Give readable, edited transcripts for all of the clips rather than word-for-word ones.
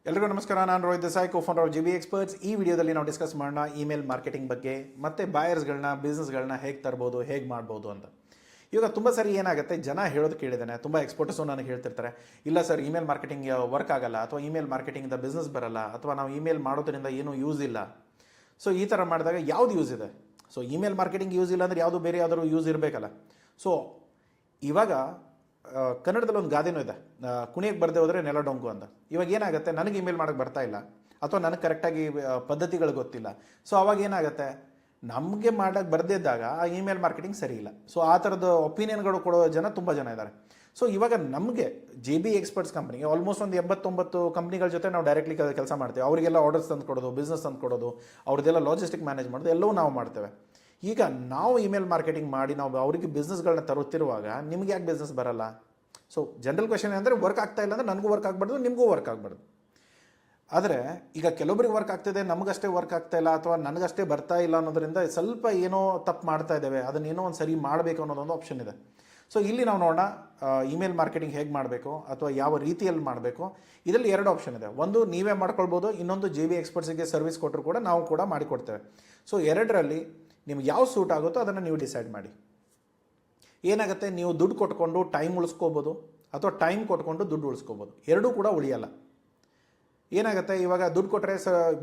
ಎಲ್ರಿಗೂ ನಮಸ್ಕಾರ. ನಾನು Rohit Desai, co-founder of GB experts. ಈ ವಿಡಿಯೋದಲ್ಲಿ ನಾವು ಡಿಸ್ಕಸ್ ಮಾಡೋಣ ಇಮೇಲ್ ಮಾರ್ಕೆಟಿಂಗ್ ಬಗ್ಗೆ, ಮತ್ತು ಬಾಯರ್ಸ್ಗಳನ್ನ ಬಿಸ್ನೆಸ್ಗಳನ್ನ ಹೇಗೆ ತರ್ಬೋದು, ಹೇಗೆ ಮಾಡ್ಬೋದು ಅಂತ. ಇವಾಗ ತುಂಬ ಸರಿ ಏನಾಗುತ್ತೆ, ಜನ ಹೇಳೋದು ಕೇಳಿದ್ದಾನೆ, ತುಂಬ ಎಕ್ಸ್ಪರ್ಟ್ಸು ನನಗೆ ಹೇಳ್ತಿರ್ತಾರೆ, ಇಲ್ಲ ಸರ್ ಇಮೇಲ್ ಮಾರ್ಕೆಟಿಂಗ್ ವರ್ಕ್ ಆಗಲ್ಲ, ಅಥವಾ ಇಮೇಲ್ ಮಾರ್ಕೆಟಿಂಗಿಂದ ಬಿಸ್ನೆಸ್ ಬರಲ್ಲ, ಅಥವಾ ನಾವು ಇಮೇಲ್ ಮಾಡೋದ್ರಿಂದ ಏನೂ ಯೂಸ್ ಇಲ್ಲ. ಸೊ ಈ ಥರ ಮಾಡಿದಾಗ ಯಾವ್ದು ಯೂಸ್ ಇದೆ? ಸೊ ಇಮೇಲ್ ಮಾರ್ಕೆಟಿಂಗ್ ಯೂಸ್ ಇಲ್ಲ ಅಂದರೆ ಯಾವುದು ಬೇರೆ ಯಾವ್ದಾದ್ರು ಯೂಸ್ ಇರಬೇಕಲ್ಲ. ಸೊ ಇವಾಗ ಕನ್ನಡದಲ್ಲಿ ಒಂದು ಗಾದೆನೂ ಇದೆ, ಕುಣಿಯಕ್ಕೆ ಬರದೆ ಹೋದರೆ ನೆಲ ಡೊಂಕು ಅಂತ. ಇವಾಗ ಏನಾಗುತ್ತೆ, ನನಗೆ ಇಮೇಲ್ ಮಾಡೋಕ್ಕೆ ಬರ್ತಾ ಇಲ್ಲ, ಅಥವಾ ನನಗೆ ಕರೆಕ್ಟಾಗಿ ಪದ್ಧತಿಗಳು ಗೊತ್ತಿಲ್ಲ. ಸೊ ಅವಾಗ ಏನಾಗುತ್ತೆ, ನಮಗೆ ಮಾಡೋಕ್ಕೆ ಬರದೇ ಇದ್ದಾಗ ಆ ಇಮೇಲ್ ಮಾರ್ಕೆಟಿಂಗ್ ಸರಿ ಇಲ್ಲ. ಸೊ ಆ ಥರದ ಒಪಿನಿಯನ್ಗಳು ಕೊಡೋ ಜನ ತುಂಬ ಜನ ಇದ್ದಾರೆ. ಸೊ ಇವಾಗ ನಮಗೆ JB ಎಕ್ಸ್ಪರ್ಟ್ಸ್ ಕಂಪ್ನಿಗೆ ಆಲ್ಮೋಸ್ಟ್ ಒಂದು 89 ಕಂಪ್ನಿಗಳ ಜೊತೆ ನಾವು ಡೈರೆಕ್ಟ್ಲಿ ಕೆಲಸ ಮಾಡ್ತೇವೆ. ಅವರಿಗೆಲ್ಲ ಆರ್ಡರ್ಸ್ ತಂದು ಕೊಡೋದು, ಬಿಸ್ನೆಸ್ ತಂದು ಕೊಡೋದು, ಅವ್ರದ್ದೆಲ್ಲ ಲಾಜಿಸ್ಟಿಕ್ ಮ್ಯಾನೇಜ್ ಮಾಡೋದು ಎಲ್ಲವೂ ನಾವು ಮಾಡ್ತೇವೆ. ಈಗ ನಾವು ಇಮೇಲ್ ಮಾರ್ಕೆಟಿಂಗ್ ಮಾಡಿ ನಾವು ಅವರಿಗೆ ಬಿಸ್ನೆಸ್ಗಳನ್ನ ತರುತ್ತಿರುವಾಗ ನಿಮ್ಗೆ ಯಾಕೆ ಬಿಸ್ನೆಸ್ ಬರಲ್ಲ? ಸೊ ಜನರಲ್ ಕ್ವೆಶನ್ ಏನಂದರೆ, ವರ್ಕ್ ಆಗ್ತಾ ಇಲ್ಲ ಅಂದರೆ ನನಗೂ ವರ್ಕ್ ಆಗಬಾರ್ದು, ನಿಮಗೂ ವರ್ಕ್ ಆಗಬಾರ್ದು. ಆದರೆ ಈಗ ಕೆಲವೊಬ್ಬರಿಗೆ ವರ್ಕ್ ಆಗ್ತಿದೆ, ನಮಗಷ್ಟೇ ವರ್ಕ್ ಆಗ್ತಾ ಇಲ್ಲ, ಅಥವಾ ನನಗಷ್ಟೇ ಬರ್ತಾ ಇಲ್ಲ ಅನ್ನೋದರಿಂದ ಸ್ವಲ್ಪ ಏನೋ ತಪ್ಪು ಮಾಡ್ತಾ ಇದ್ದೇವೆ, ಅದನ್ನೇನೋ ಒಂದು ಸರಿ ಮಾಡಬೇಕು ಅನ್ನೋದೊಂದು ಆಪ್ಷನ್ ಇದೆ. ಸೊ ಇಲ್ಲಿ ನಾವು ನೋಡೋಣ ಇಮೇಲ್ ಮಾರ್ಕೆಟಿಂಗ್ ಹೇಗೆ ಮಾಡಬೇಕು, ಅಥವಾ ಯಾವ ರೀತಿಯಲ್ಲಿ ಮಾಡಬೇಕು. ಇದರಲ್ಲಿ 2 ಆಪ್ಷನ್ ಇದೆ. ಒಂದು ನೀವೇ ಮಾಡ್ಕೊಳ್ಬೋದು, ಇನ್ನೊಂದು JB ಎಕ್ಸ್ಪರ್ಟ್ಸಿಗೆ ಸರ್ವಿಸ್ ಕೊಟ್ಟರು ಕೂಡ ನಾವು ಕೂಡ ಮಾಡಿಕೊಡ್ತೇವೆ. ಸೊ ಎರಡರಲ್ಲಿ ನಿಮ್ಗೆ ಯಾವ ಸೂಟ್ ಆಗುತ್ತೋ ಅದನ್ನು ನೀವು ಡಿಸೈಡ್ ಮಾಡಿ. ಏನಾಗುತ್ತೆ, ನೀವು ದುಡ್ಡು ಕೊಟ್ಕೊಂಡು ಟೈಮ್ ಉಳಿಸ್ಕೋಬೋದು, ಅಥವಾ ಟೈಮ್ ಕೊಟ್ಕೊಂಡು ದುಡ್ಡು ಉಳಿಸ್ಕೋಬೋದು. ಎರಡೂ ಕೂಡ ಉಳಿಯಲ್ಲ. ಏನಾಗುತ್ತೆ, ಇವಾಗ ದುಡ್ಡು ಕೊಟ್ಟರೆ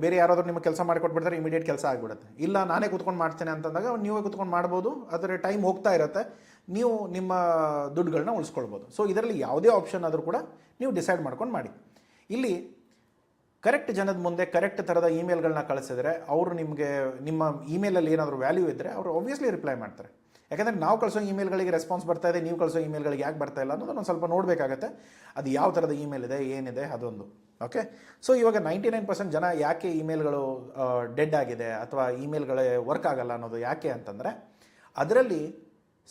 ಬೇರೆ ಯಾರಾದರೂ ನಿಮಗೆ ಕೆಲಸ ಮಾಡಿಕೊಟ್ಬಿಡ್ತಾರೆ, ಇಮಿಡಿಯೇಟ್ ಕೆಲಸ ಆಗಿಬಿಡುತ್ತೆ. ಇಲ್ಲ ನಾನೇ ಕೂತ್ಕೊಂಡು ಮಾಡ್ತೇನೆ ಅಂತಂದಾಗ ನೀವೇ ಕೂತ್ಕೊಂಡು ಮಾಡ್ಬೋದು, ಅದರ ಟೈಮ್ ಹೋಗ್ತಾ ಇರುತ್ತೆ, ನೀವು ನಿಮ್ಮ ದುಡ್ಡುಗಳನ್ನ ಉಳಿಸ್ಕೊಳ್ಬೋದು. ಸೊ ಇದರಲ್ಲಿ ಯಾವುದೇ ಆಪ್ಷನ್ ಆದರೂ ಕೂಡ ನೀವು ಡಿಸೈಡ್ ಮಾಡ್ಕೊಂಡು ಮಾಡಿ. ಇಲ್ಲಿ ಕರೆಕ್ಟ್ ಜನದ ಮುಂದೆ ಕರೆಕ್ಟ್ ಥರದ ಇಮೇಲ್ಗಳನ್ನ ಕಳಿಸಿದ್ರೆ ಅವರು ನಿಮಗೆ ನಿಮ್ಮ ಇಮೇಲಲ್ಲಿ ಏನಾದರೂ ವ್ಯಾಲ್ಯೂ ಇದ್ದರೆ ಅವರು ಆಬ್ವಿಯಸ್ಲಿ ರಿಪ್ಲೈ ಮಾಡ್ತಾರೆ. ಯಾಕಂದರೆ ನಾವು ಕಳಿಸೋ ಇಮೇಲ್ಗಳಿಗೆ ರೆಸ್ಪಾನ್ಸ್ ಬರ್ತಾ ಇದೆ, ನೀವು ಕಳಿಸೋ ಇಮೇಲ್ಗಳಿಗೆ ಯಾಕೆ ಬರ್ತಾ ಇಲ್ಲ ಅನ್ನೋದನ್ನು ಒಂದು ಸ್ವಲ್ಪ ನೋಡಬೇಕಾಗತ್ತೆ. ಅದು ಯಾವ ಥರದ ಇಮೇಲ್ ಇದೆ, ಏನಿದೆ ಅದೊಂದು. ಓಕೆ, ಸೊ ಇವಾಗ 99% ಜನ ಯಾಕೆ ಇಮೇಲ್ಗಳು ಡೆಡ್ ಆಗಿದೆ ಅಥವಾ ಇಮೇಲ್ಗಳೇ ವರ್ಕ್ ಆಗಲ್ಲ ಅನ್ನೋದು ಯಾಕೆ ಅಂತಂದರೆ, ಅದರಲ್ಲಿ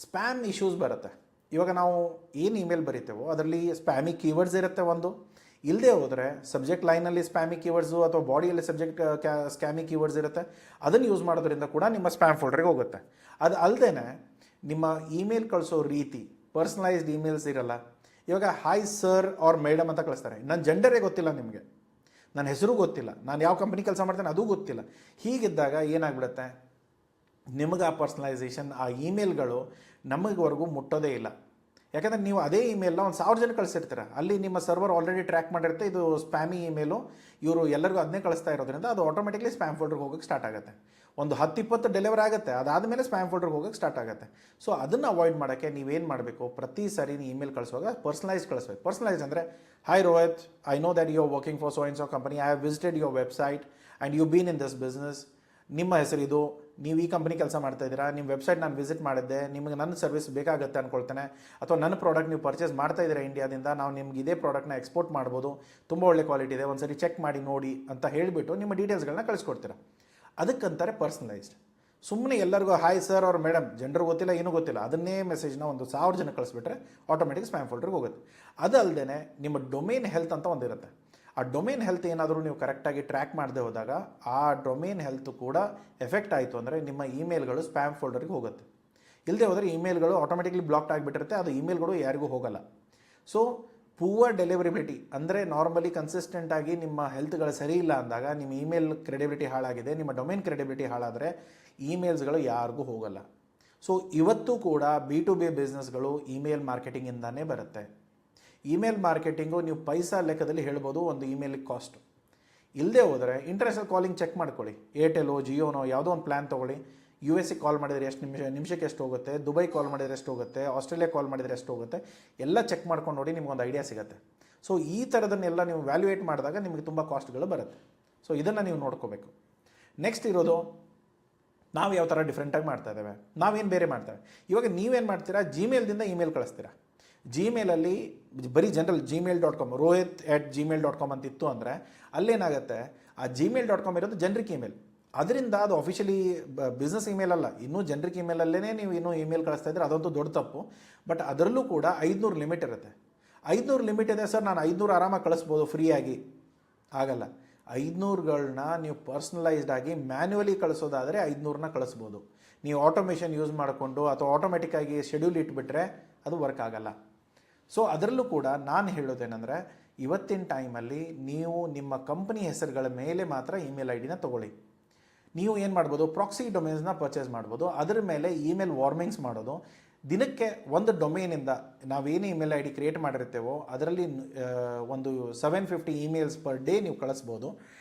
ಸ್ಪ್ಯಾಮ್ ಇಶ್ಯೂಸ್ ಬರುತ್ತೆ. ಇವಾಗ ನಾವು ಏನು ಇಮೇಲ್ ಬರೀತೇವೋ ಅದರಲ್ಲಿ ಸ್ಪ್ಯಾಮಿ ಕೀವರ್ಡ್ಸ್ ಇರುತ್ತೆ ಒಂದು. ಇಲ್ಲದೆ ಹೋದರೆ ಸಬ್ಜೆಕ್ಟ್ ಲೈನಲ್ಲಿ ಸ್ಪ್ಯಾಮಿ ಕೀವರ್ಡ್ಸು ಅಥವಾ ಬಾಡಿಯಲ್ಲಿ ಸಬ್ಜೆಕ್ಟ್ ಸ್ಕ್ಯಾಮಿ ಕೀವರ್ಡ್ಸ್ ಇರುತ್ತೆ. ಅದನ್ನು ಯೂಸ್ ಮಾಡೋದ್ರಿಂದ ಕೂಡ ನಿಮ್ಮ ಸ್ಪ್ಯಾಮ್ ಫೋಲ್ಡರ್ಗೆ ಹೋಗುತ್ತೆ. ಅದು ಅಲ್ಲದೆ ನಿಮ್ಮ ಇಮೇಲ್ ಕಳಿಸೋ ರೀತಿ, ಪರ್ಸ್ನಲೈಸ್ಡ್ ಇಮೇಲ್ಸ್ ಇರಲ್ಲ. ಇವಾಗ ಹಾಯ್ ಸರ್ ಆರ್ ಮೇಡಮ್ ಅಂತ ಕಳಿಸ್ತಾರೆ, ನನ್ನ ಜೆಂಡರೇ ಗೊತ್ತಿಲ್ಲ ನಿಮಗೆ, ನನ್ನ ಹೆಸರು ಗೊತ್ತಿಲ್ಲ, ನಾನು ಯಾವ ಕಂಪ್ನಿ ಕೆಲಸ ಮಾಡ್ತೇನೆ ಅದು ಗೊತ್ತಿಲ್ಲ. ಹೀಗಿದ್ದಾಗ ಏನಾಗ್ಬಿಡುತ್ತೆ, ನಿಮಗೆ ಆ ಪರ್ಸ್ನಲೈಸೇಷನ್, ಆ ಇಮೇಲ್ಗಳು ನಮಗವರೆಗೂ ಮುಟ್ಟೋದೇ ಇಲ್ಲ. ಯಾಕಂದರೆ ನೀವು ಅದೇ ಇಮೇಲ್ನ ಒಂದು 1000 ಜನ ಕಳಿಸಿರ್ತೀರ, ಅಲ್ಲಿ ನಿಮ್ಮ ಸರ್ವರ್ ಆಲ್ರೆಡಿ ಟ್ರ್ಯಾಕ್ ಮಾಡಿರುತ್ತೆ, ಇದು ಸ್ಪ್ಯಾಮಿ ಇಮೇಲು, ಇವರು ಎಲ್ಲರಿಗೂ ಅದನ್ನೇ ಕಳಿಸ್ತಾ ಇರೋದ್ರಿಂದ ಅದು ಆಟೋಮೆಟಿಕ್ಲಿ ಸ್ಪ್ಯಾಮ್ ಫೋಲ್ಡರ್ಗೆ ಹೋಗೋಕ್ಕೆ ಸ್ಟಾರ್ಟ್ ಆಗುತ್ತೆ. ಒಂದು 10-20 ಡೆಲಿವರ್ ಆಗುತ್ತೆ, ಅದಾದಮೇಲೆ ಸ್ಪ್ಯಾಮ್ ಫೋಲ್ಡರ್ಗೆ ಹೋಗೋಕ್ಕೆ ಸ್ಟಾರ್ಟ್ ಆಗುತ್ತೆ. ಸೊ ಅದನ್ನು ಅವಾಯ್ಡ್ ಮಾಡೋಕ್ಕೆ ನೀವೇನು ಮಾಡಬೇಕು, ಪ್ರತಿ ಸಾರಿ ನೀವು ಇಮೇಲ್ ಕಳಿಸುವಾಗ ಪರ್ಸ್ನಲೈಸ್ ಕಳಿಸ್ಬೇಕು. ಪರ್ಸ್ನಲೈಸ್ ಅಂದರೆ, hi Rohit, I know that you are working for so and so company, I have visited your website and you been in this business. ನಿಮ್ಮ ಹೆಸರು ಇದು, ನೀವು ಈ ಕಂಪ್ನಿ ಕೆಲಸ ಮಾಡ್ತಾ ಇದ್ದೀರಾ, ನಿಮ್ಮ ವೆಬ್ಸೈಟ್ ನಾನು ವಿಸಿಟ್ ಮಾಡಿದ್ದೆ, ನಿಮಗೆ ನನ್ನ ಸರ್ವಿಸ್ ಬೇಕಾಗುತ್ತೆ ಅಂದ್ಕೊಳ್ತೇನೆ, ಅಥವಾ ನನ್ನ ಪ್ರಾಡಕ್ಟ್ ನೀವು ಪರ್ಚೇಸ್ ಮಾಡ್ತಾ ಇದ್ದೀರಾ ಇಂಡಿಯಾದಿಂದ, ನಾವು ನಿಮ್ಗೆ ಇದೇ ಪ್ರಾಡಕ್ಟ್ನ ಎಕ್ಸ್ಪೋರ್ಟ್ ಮಾಡ್ಬೋದು, ತುಂಬ ಒಳ್ಳೆ ಕ್ವಾಲಿಟಿ ಇದೆ, ಒಂದು ಸರಿ ಚೆಕ್ ಮಾಡಿ ನೋಡಿ ಅಂತ ಹೇಳಿಬಿಟ್ಟು ನಿಮ್ಮ ಡೀಟೇಲ್ಸ್ಗಳನ್ನ ಕಳಿಸ್ಕೊಡ್ತೀರಾ. ಅದಕ್ಕಂತಾರೆ ಪರ್ಸ್ನಲೈಸ್ಡ್. ಸುಮ್ಮನೆ ಎಲ್ಲರಿಗೂ ಹಾಯ್ ಸರ್ ಅವ್ರ ಮೇಡಮ್, ಜನರು ಗೊತ್ತಿಲ್ಲ, ಏನೂ ಗೊತ್ತಿಲ್ಲ, ಅದನ್ನೇ ಮೆಸೇಜ್ನ ಒಂದು 1000 ಜನ ಕಳಿಸ್ಬಿಟ್ರೆ ಆಟೋಮೆಟಿಕ್ ಸ್ಪ್ಯಾಮ್ ಫೋಲ್ಡರ್ಗೆ ಹೋಗುತ್ತೆ. ಅದಲ್ಲದೆ ನಿಮ್ಮ ಡೊಮೇನ್ ಹೆಲ್ತ್ ಅಂತ ಒಂದಿರುತ್ತೆ. ಆ ಡೊಮೇನ್ ಹೆಲ್ತ್ ಏನಾದರೂ ನೀವು ಕರೆಕ್ಟಾಗಿ ಟ್ರ್ಯಾಕ್ ಮಾಡದೆ ಹೋದಾಗ ಆ ಡೊಮೇನ್ ಹೆಲ್ತ್ ಕೂಡ ಎಫೆಕ್ಟ್ ಆಯಿತು ಅಂದರೆ ನಿಮ್ಮ ಇಮೇಲ್ಗಳು ಸ್ಪ್ಯಾಮ್ ಫೋಲ್ಡರ್ಗೆ ಹೋಗುತ್ತೆ. ಇಲ್ಲದೆ ಹೋದರೆ ಇಮೇಲ್ಗಳು ಆಟೋಮೆಟಿಕ್ಲಿ ಬ್ಲಾಕ್ಡ್ ಆಗಿಬಿಟ್ಟಿರುತ್ತೆ, ಅದು ಇಮೇಲ್ಗಳು ಯಾರಿಗೂ ಹೋಗಲ್ಲ. ಸೊ ಪೂವರ್ ಡೆಲಿವರಿಬಿಲಿಟಿ ಅಂದರೆ ನಾರ್ಮಲಿ ಕನ್ಸಿಸ್ಟೆಂಟಾಗಿ ನಿಮ್ಮ ಹೆಲ್ತ್ಗಳು ಸರಿ ಇಲ್ಲ ಅಂದಾಗ ನಿಮ್ಮ ಇಮೇಲ್ ಕ್ರೆಡಿಬಿಲಿಟಿ ಹಾಳಾಗಿದೆ, ನಿಮ್ಮ ಡೊಮೇನ್ ಕ್ರೆಡಿಬಿಲಿಟಿ ಹಾಳಾದರೆ ಇಮೇಲ್ಸ್ಗಳು ಯಾರಿಗೂ ಹೋಗಲ್ಲ. ಸೊ ಇವತ್ತು ಕೂಡ B2B ಬಿಸ್ನೆಸ್ಗಳು ಇಮೇಲ್ ಮಾರ್ಕೆಟಿಂಗಿಂದಾನೇ ಬರುತ್ತೆ. ಇಮೇಲ್ ಮಾರ್ಕೆಟಿಂಗು ನೀವು ಪೈಸಾ ಲೆಕ್ಕದಲ್ಲಿ ಹೇಳ್ಬೋದು ಒಂದು ಇಮೇಲಿಗೆ ಕಾಸ್ಟ್. ಇಲ್ಲದೆ ಹೋದರೆ ಇಂಟರ್ನ್ಯಾಷನಲ್ ಕಾಲಿಂಗ್ ಚೆಕ್ ಮಾಡ್ಕೊಳ್ಳಿ, ಏರ್ಟೆಲೋ ಜಿಯೋನೋ ಯಾವುದೋ ಒಂದು ಪ್ಲ್ಯಾನ್ ತೊಗೊಳ್ಳಿ. USA ಕಾಲ್ ಮಾಡಿದರೆ ಎಷ್ಟು ನಿಮಿಷಕ್ಕೆ ಎಷ್ಟು ಹೋಗುತ್ತೆ, ದುಬೈ ಕಾಲ್ ಮಾಡಿದರೆ ಎಷ್ಟು ಹೋಗುತ್ತೆ, ಆಸ್ಟ್ರೇಲಿಯಾ ಕಾಲ್ ಮಾಡಿದರೆ ಎಷ್ಟು ಹೋಗುತ್ತೆ, ಎಲ್ಲ ಚೆಕ್ ಮಾಡ್ಕೊಂಡು ನೋಡಿ, ನಿಮ್ಗೊಂದು ಐಡಿಯಾ ಸಿಗುತ್ತೆ. ಸೊ ಈ ಥರದನ್ನೆಲ್ಲ ನೀವು ವ್ಯಾಲ್ಯೂಯೇಟ್ ಮಾಡಿದಾಗ ನಿಮಗೆ ತುಂಬ ಕಾಸ್ಟ್ಗಳು ಬರುತ್ತೆ. ಸೊ ಇದನ್ನು ನೀವು ನೋಡ್ಕೋಬೇಕು. ನೆಕ್ಸ್ಟ್ ಇರೋದು, ನಾವು ಯಾವ ಥರ ಡಿಫ್ರೆಂಟಾಗಿ ಮಾಡ್ತಾ ಇದ್ದೇವೆ, ನಾವೇನು ಬೇರೆ ಮಾಡ್ತೇವೆ. ಇವಾಗ ನೀವೇನು ಮಾಡ್ತೀರಾ, ಜಿಮೇಲ್ದಿಂದ ಇಮೇಲ್ ಕಳಿಸ್ತೀರಾ. ಜಿಮೇಲಲ್ಲಿ ಬರೀ ಜನರಲ್ gmail.com rohit@gmail.com ಅಂತಿತ್ತು ಅಂದರೆ ಅಲ್ಲೇನಾಗುತ್ತೆ, ಆ gmail.com ಇರೋದು ಜನರಿಕ್ ಇಮೇಲ್. ಅದರಿಂದ ಅದು ಅಫಿಷಿಯಲಿ ಬಿಸ್ನೆಸ್ ಇಮೇಲ್ ಅಲ್ಲ, ಇನ್ನೂ ಜನರಿಕ್ ಇಮೇಲಲ್ಲೇ ನೀವು ಇನ್ನೂ ಇಮೇಲ್ ಕಳಿಸ್ತಾ ಇದ್ದರೆ ಅದಂತೂ ದೊಡ್ಡ ತಪ್ಪು. ಬಟ್ ಅದರಲ್ಲೂ ಕೂಡ 500 ಲಿಮಿಟ್ ಇರುತ್ತೆ. 500 ಲಿಮಿಟ್ ಇದೆ ಸರ್, ನಾನು 500 ಆರಾಮಾಗಿ ಕಳಿಸ್ಬೋದು ಫ್ರೀಯಾಗಿ, ಆಗಲ್ಲ. 500ಗಳನ್ನ ನೀವು ಪರ್ಸ್ನಲೈಸ್ಡ್ ಆಗಿ ಮ್ಯಾನ್ಯುವಲಿ ಕಳಿಸೋದಾದರೆ 500ನ ಕಳಿಸ್ಬೋದು. ನೀವು ಆಟೋಮೇಷನ್ ಯೂಸ್ ಮಾಡಿಕೊಂಡು ಅಥವಾ ಆಟೋಮೆಟಿಕ್ಕಾಗಿ ಶೆಡ್ಯೂಲ್ ಇಟ್ಬಿಟ್ರೆ ಅದು ವರ್ಕ್ ಆಗಲ್ಲ. ಸೊ ಅದರಲ್ಲೂ ಕೂಡ ನಾನು ಹೇಳೋದೇನೆಂದರೆ, ಇವತ್ತಿನ ಟೈಮಲ್ಲಿ ನೀವು ನಿಮ್ಮ ಕಂಪನಿ ಹೆಸರುಗಳ ಮೇಲೆ ಮಾತ್ರ ಇಮೇಲ್ ಐ ಡಿನ ತೊಗೊಳ್ಳಿ. ನೀವು ಏನು ಮಾಡ್ಬೋದು, ಪ್ರಾಕ್ಸಿ ಡೊಮೇನ್ಸ್ನ ಪರ್ಚೇಸ್ ಮಾಡ್ಬೋದು, ಅದರ ಮೇಲೆ ಇಮೇಲ್ ವಾರ್ನಿಂಗ್ಸ್ ಮಾಡೋದು. ದಿನಕ್ಕೆ ಒಂದು ಡೊಮೇನಿಂದ ನಾವೇನು ಇಮೇಲ್ ಐ ಡಿ ಕ್ರಿಯೇಟ್ ಮಾಡಿರ್ತೇವೋ ಅದರಲ್ಲಿ ಒಂದು 750 ಇಮೇಲ್ಸ್ ಪರ್ ಡೇ ನೀವು ಕಳಿಸ್ಬೋದು.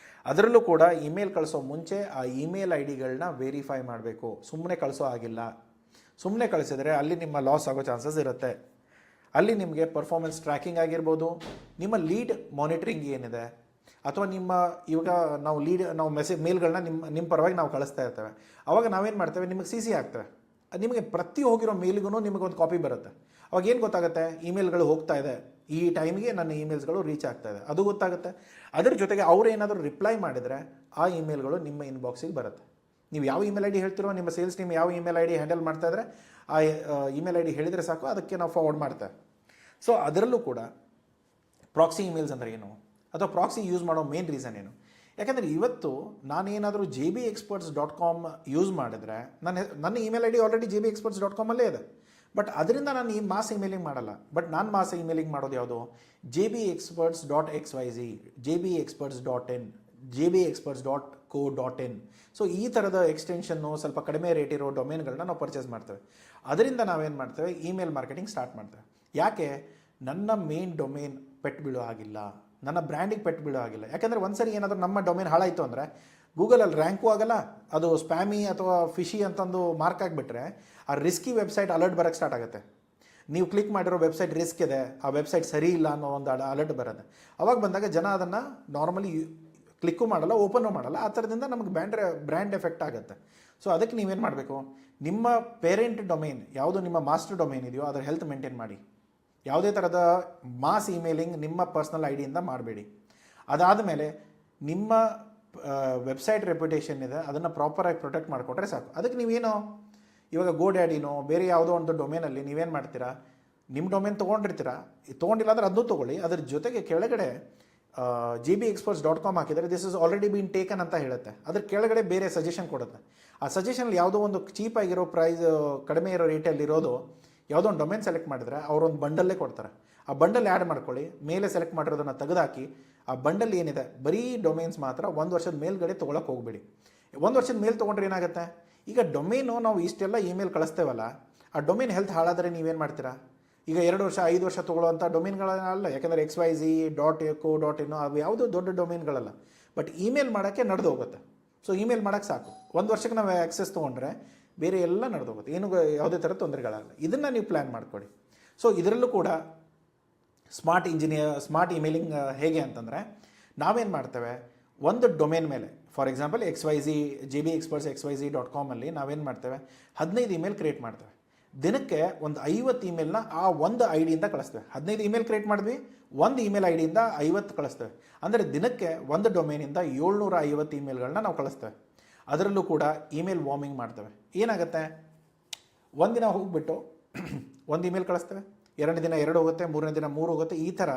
ಅದರಲ್ಲೂ ಕೂಡ ಇಮೇಲ್ ಕಳಿಸೋ ಮುಂಚೆ ಆ ಇಮೇಲ್ ಐ ಡಿಗಳನ್ನ ವೆರಿಫೈ ಮಾಡಬೇಕು. ಸುಮ್ಮನೆ ಕಳಿಸೋ ಆಗಿಲ್ಲ. ಸುಮ್ಮನೆ ಕಳಿಸಿದ್ರೆ ಅಲ್ಲಿ ನಿಮ್ಮ ಲಾಸ್ ಆಗೋ ಚಾನ್ಸಸ್ ಇರುತ್ತೆ. ಅಲ್ಲಿ ನಿಮಗೆ ಪರ್ಫಾರ್ಮೆನ್ಸ್ ಟ್ರ್ಯಾಕಿಂಗ್ ಆಗಿರ್ಬೋದು, ನಿಮ್ಮ ಲೀಡ್ ಮಾನಿಟ್ರಿಂಗ್ ಏನಿದೆ, ಅಥವಾ ಇವಾಗ ನಾವು ಮೇಲ್ಗಳನ್ನ ನಿಮ್ಮ ಪರವಾಗಿ ನಾವು ಕಳಿಸ್ತಾ ಇರ್ತೇವೆ. ಅವಾಗ ನಾವೇನು ಮಾಡ್ತೇವೆ, ನಿಮಗೆ ಸಿ ಆಗ್ತೇವೆ. ಅದು ನಿಮಗೆ ಪ್ರತಿ ಹೋಗಿರೋ ಮೇಲ್ಗೂ ನಿಮಗೆ ಒಂದು ಕಾಪಿ ಬರುತ್ತೆ. ಅವಾಗ ಏನು ಗೊತ್ತಾಗುತ್ತೆ, ಇಮೇಲ್ಗಳು ಹೋಗ್ತಾ ಇದೆ, ಈ ಟೈಮ್ಗೆ ನನ್ನ ಇಮೇಲ್ಸ್ಗಳು ರೀಚ್ ಆಗ್ತಾ ಇದೆ, ಅದು ಗೊತ್ತಾಗುತ್ತೆ. ಅದರ ಜೊತೆಗೆ ಅವ್ರು ಏನಾದರೂ ರಿಪ್ಲೈ ಮಾಡಿದರೆ ಆ ಇಮೇಲ್ಗಳು ನಿಮ್ಮ ಇನ್ಬಾಕ್ಸಿಗೆ ಬರುತ್ತೆ. ನೀವು ಯಾವ ಇಮೇಲ್ ಐ ಡಿ ಹೇಳ್ತಿರೋ, ನಿಮ್ಮ ಸೇಲ್ಸ್ ಟೀಮ್ ಯಾವ ಇಮೇಲ್ ಐ ಡಿ ಹ್ಯಾಂಡಲ್ ಮಾಡ್ತಾ ಇದ್ರೆ ಆ ಇಮೇಲ್ ಐ ಡಿ ಹೇಳಿದರೆ ಸಾಕು, ಅದಕ್ಕೆ ನಾವು ಫಾರ್ವರ್ಡ್ ಮಾಡ್ತೇವೆ. ಸೊ ಅದರಲ್ಲೂ ಕೂಡ ಪ್ರಾಕ್ಸಿ ಇಮೇಲ್ಸ್ ಅಂದರೆ ಏನು, ಅಥವಾ ಪ್ರಾಕ್ಸಿ ಯೂಸ್ ಮಾಡೋ ಮೇನ್ ರೀಸನ್ ಏನು? ಯಾಕಂದರೆ ಇವತ್ತು ನಾನೇನಾದರೂ jbexperts.com ಯೂಸ್ ಮಾಡಿದ್ರೆ ನನ್ನ email I D already jbexperts.com ಅಲ್ಲೇ ಇದೆ. ಬಟ್ ಅದರಿಂದ ನಾನು ಈ ಮಾಸ್ ಇಮೇಲಿಂಗ್ ಮಾಡಲ್ಲ. ಬಟ್ ನಾನು ಮಾಸ್ ಇಮೇಲಿಂಗ್ ಮಾಡೋದು ಯಾವುದು, jbexperts.xyz, jbexperts.in, jbexperts.co.in. ಸೊ ಈ ಥರದ ಎಕ್ಸ್ಟೆನ್ಷನ್ನು, ಸ್ವಲ್ಪ ಕಡಿಮೆ ರೇಟ್ ಇರೋ ಡೊಮೇನ್ಗಳನ್ನ ನಾವು ಪರ್ಚೇಸ್ ಮಾಡ್ತೇವೆ. ಅದರಿಂದ ನಾವೇನು ಮಾಡ್ತೇವೆ, ಇಮೇಲ್ ಮಾರ್ಕೆಟಿಂಗ್ ಸ್ಟಾರ್ಟ್ ಮಾಡ್ತೇವೆ. ಯಾಕೆ, ನನ್ನ ಮೇನ್ ಡೊಮೇನ್ ಪೆಟ್ಟು ಬೀಳೋ ಆಗಿಲ್ಲ, ನನ್ನ ಬ್ರ್ಯಾಂಡಿಗೆ ಪೆಟ್ಟು ಬೀಳೋ ಆಗಿಲ್ಲ. ಯಾಕಂದರೆ ಒಂದ್ಸರಿ ಏನಾದರೂ ನಮ್ಮ ಡೊಮೇನ್ ಹಾಳಾಯಿತು ಅಂದರೆ ಗೂಗಲಲ್ಲಿ ರ್ಯಾಂಕು ಆಗಲ್ಲ, ಅದು ಸ್ಪ್ಯಾಮಿ ಅಥವಾ ಫಿಶಿ ಅಂತಂದು ಮಾರ್ಕ್ ಆಗಿಬಿಟ್ರೆ ಆ ರಿಸ್ಕಿ ವೆಬ್ಸೈಟ್ ಅಲರ್ಟ್ ಬರೋಕ್ಕೆ ಸ್ಟಾರ್ಟ್ ಆಗುತ್ತೆ. ನೀವು ಕ್ಲಿಕ್ ಮಾಡಿರೋ ವೆಬ್ಸೈಟ್ ರಿಸ್ಕ್ ಇದೆ, ಆ ವೆಬ್ಸೈಟ್ ಸರಿ ಇಲ್ಲ ಅನ್ನೋ ಒಂದು ಅಲರ್ಟ್ ಬರುತ್ತೆ. ಅವಾಗ ಬಂದಾಗ ಜನ ಅದನ್ನು ನಾರ್ಮಲಿ ಕ್ಲಿಕ್ಕು ಮಾಡಲ್ಲ, ಓಪನ್ನು ಮಾಡಲ್ಲ. ಆ ಥರದಿಂದ ನಮಗೆ ಬ್ರ್ಯಾಂಡ್ ಎಫೆಕ್ಟ್ ಆಗುತ್ತೆ. ಸೊ ಅದಕ್ಕೆ ನೀವೇನು ಮಾಡಬೇಕು, ನಿಮ್ಮ ಪೇರೆಂಟ್ ಡೊಮೇನ್ ಯಾವುದು, ನಿಮ್ಮ ಮಾಸ್ಟರ್ ಡೊಮೇನ್ ಇದೆಯೋ ಅದರ ಹೆಲ್ತ್ ಮೇಂಟೈನ್ ಮಾಡಿ. ಯಾವುದೇ ಥರದ ಮಾಸ್ ಇಮೇಲಿಂಗ್ ನಿಮ್ಮ ಪರ್ಸ್ನಲ್ ಐ ಡಿಯಿಂದ ಮಾಡಬೇಡಿ. ಅದಾದಮೇಲೆ ನಿಮ್ಮ ವೆಬ್ಸೈಟ್ ರೆಪ್ಯುಟೇಷನ್ ಇದೆ, ಅದನ್ನು ಪ್ರಾಪರಾಗಿ ಪ್ರೊಟೆಕ್ಟ್ ಮಾಡಿಕೊಟ್ರೆ ಸಾಕು. ಅದಕ್ಕೆ ನೀವೇನು ಇವಾಗ ಗೋಡ್ಯಾಡಿನೋ ಬೇರೆ ಯಾವುದೋ ಒಂದು ಡೊಮೇನಲ್ಲಿ ನೀವೇನು ಮಾಡ್ತೀರಾ, ನಿಮ್ಮ ಡೊಮೇನ್ ತೊಗೊಂಡಿರ್ತೀರಾ, ತೊಗೊಂಡಿಲ್ಲ ಅಂದರೆ ಅದನ್ನೂ ತೊಗೊಳ್ಳಿ. ಅದ್ರ ಜೊತೆಗೆ ಕೆಳಗಡೆ jbexperts.com ಹಾಕಿದರೆ this is already bean taken ಅಂತ ಹೇಳುತ್ತೆ. ಅದ್ರ ಕೆಳಗಡೆ ಬೇರೆ ಸಜೆಷನ್ ಕೊಡುತ್ತೆ. ಆ ಸಜೆಷನಲ್ಲಿ ಯಾವುದೋ ಒಂದು ಚೀಪಾಗಿರೋ ಪ್ರೈಸ್, ಕಡಿಮೆ ಇರೋ ರೇಟಲ್ಲಿ ಇರೋದು ಯಾವುದೋ ಒಂದು ಡೊಮೇನ್ ಸೆಲೆಕ್ಟ್ ಮಾಡಿದರೆ ಅವರೊಂದು ಬಂಡಲ್ಲೇ ಕೊಡ್ತಾರೆ. ಆ ಬಂಡಲ್ ಆ್ಯಡ್ ಮಾಡ್ಕೊಳ್ಳಿ, ಮೇಲೆ ಸೆಲೆಕ್ಟ್ ಮಾಡಿರೋದನ್ನು ತೆಗೆದುಹಾಕಿ. ಆ ಬಂಡಲ್ ಏನಿದೆ ಬರೀ ಡೊಮೇನ್ಸ್ ಮಾತ್ರ 1 ವರ್ಷದ ಮೇಲ್ಗಡೆ ತೊಗೊಳಕ್ಕೆ ಹೋಗಬೇಡಿ. 1 ವರ್ಷದ ಮೇಲೆ ತೊಗೊಂಡ್ರೆ ಏನಾಗುತ್ತೆ, ಈಗ ಡೊಮೇನು ನಾವು ಇಷ್ಟೆಲ್ಲ ಇಮೇಲ್ ಕಳಿಸ್ತೇವಲ್ಲ, ಆ ಡೊಮೇನ್ ಹೆಲ್ತ್ ಹಾಳಾದರೆ ನೀವೇನು ಮಾಡ್ತೀರಾ? ಈಗ 2 ವರ್ಷ 5 ವರ್ಷ ತೊಗೊಳ್ಳೋವಂಥ ಡೊಮೇನ್ಗಳಲ್ಲ. ಯಾಕಂದರೆ xyz.co.in ಅವು ಯಾವುದೋ ದೊಡ್ಡ ಡೊಮೇನ್ಗಳಲ್ಲ. ಬಟ್ ಇಮೇಲ್ ಮಾಡೋಕ್ಕೆ ನಡೆದು ಹೋಗುತ್ತೆ. ಸೊ ಇಮೇಲ್ ಮಾಡೋಕ್ಕೆ ಸಾಕು. 1 ವರ್ಷಕ್ಕೆ ನಾವು ಆ್ಯಕ್ಸೆಸ್ ತೊಗೊಂಡ್ರೆ ಬೇರೆ ಎಲ್ಲ ನಡೆದೋಗುತ್ತೆ, ಏನು ಯಾವುದೇ ಥರ ತೊಂದರೆಗಳಾಗಲ್ಲ. ಇದನ್ನು ನೀವು ಪ್ಲ್ಯಾನ್ ಮಾಡ್ಕೊಳ್ಳಿ. ಸೊ ಇದರಲ್ಲೂ ಕೂಡ ಸ್ಮಾರ್ಟ್ ಇಮೇಲಿಂಗ್ ಹೇಗೆ ಅಂತಂದರೆ, ನಾವೇನು ಮಾಡ್ತೇವೆ, ಒಂದು ಡೊಮೇನ್ ಮೇಲೆ ಫಾರ್ ಎಕ್ಸಾಂಪಲ್ jbexperts.xyz.com ಅಲ್ಲಿ ನಾವೇನು ಮಾಡ್ತೇವೆ, 15 ಇಮೇಲ್ ಕ್ರಿಯೇಟ್ ಮಾಡ್ತೇವೆ. ದಿನಕ್ಕೆ ಒಂದು 50 ಇಮೇಲ್ನ ಆ ಒಂದು ಐ ಡಿಯಿಂದ ಕಳಿಸ್ತೇವೆ. 15 ಇಮೇಲ್ ಕ್ರಿಯೇಟ್ ಮಾಡಿದ್ವಿ, ಒಂದು ಇಮೇಲ್ ಐ ಡಿಯಿಂದ 50 ಕಳಿಸ್ತೇವೆ. ಅಂದರೆ ದಿನಕ್ಕೆ ಒಂದು ಡೊಮೇನಿಂದ 750 ಇಮೇಲ್ಗಳನ್ನ ನಾವು ಕಳಿಸ್ತೇವೆ. ಅದರಲ್ಲೂ ಕೂಡ ಇಮೇಲ್ ವಾರ್ಮಿಂಗ್ ಮಾಡ್ತೇವೆ. ಏನಾಗುತ್ತೆ, ಒಂದಿನ ಹೋಗ್ಬಿಟ್ಟು ಒಂದು ಇಮೇಲ್ ಕಳಿಸ್ತೇವೆ, 2ನೇ ದಿನ 2 ಹೋಗುತ್ತೆ, 3ನೇ ದಿನ 3 ಹೋಗುತ್ತೆ. ಈ ಥರ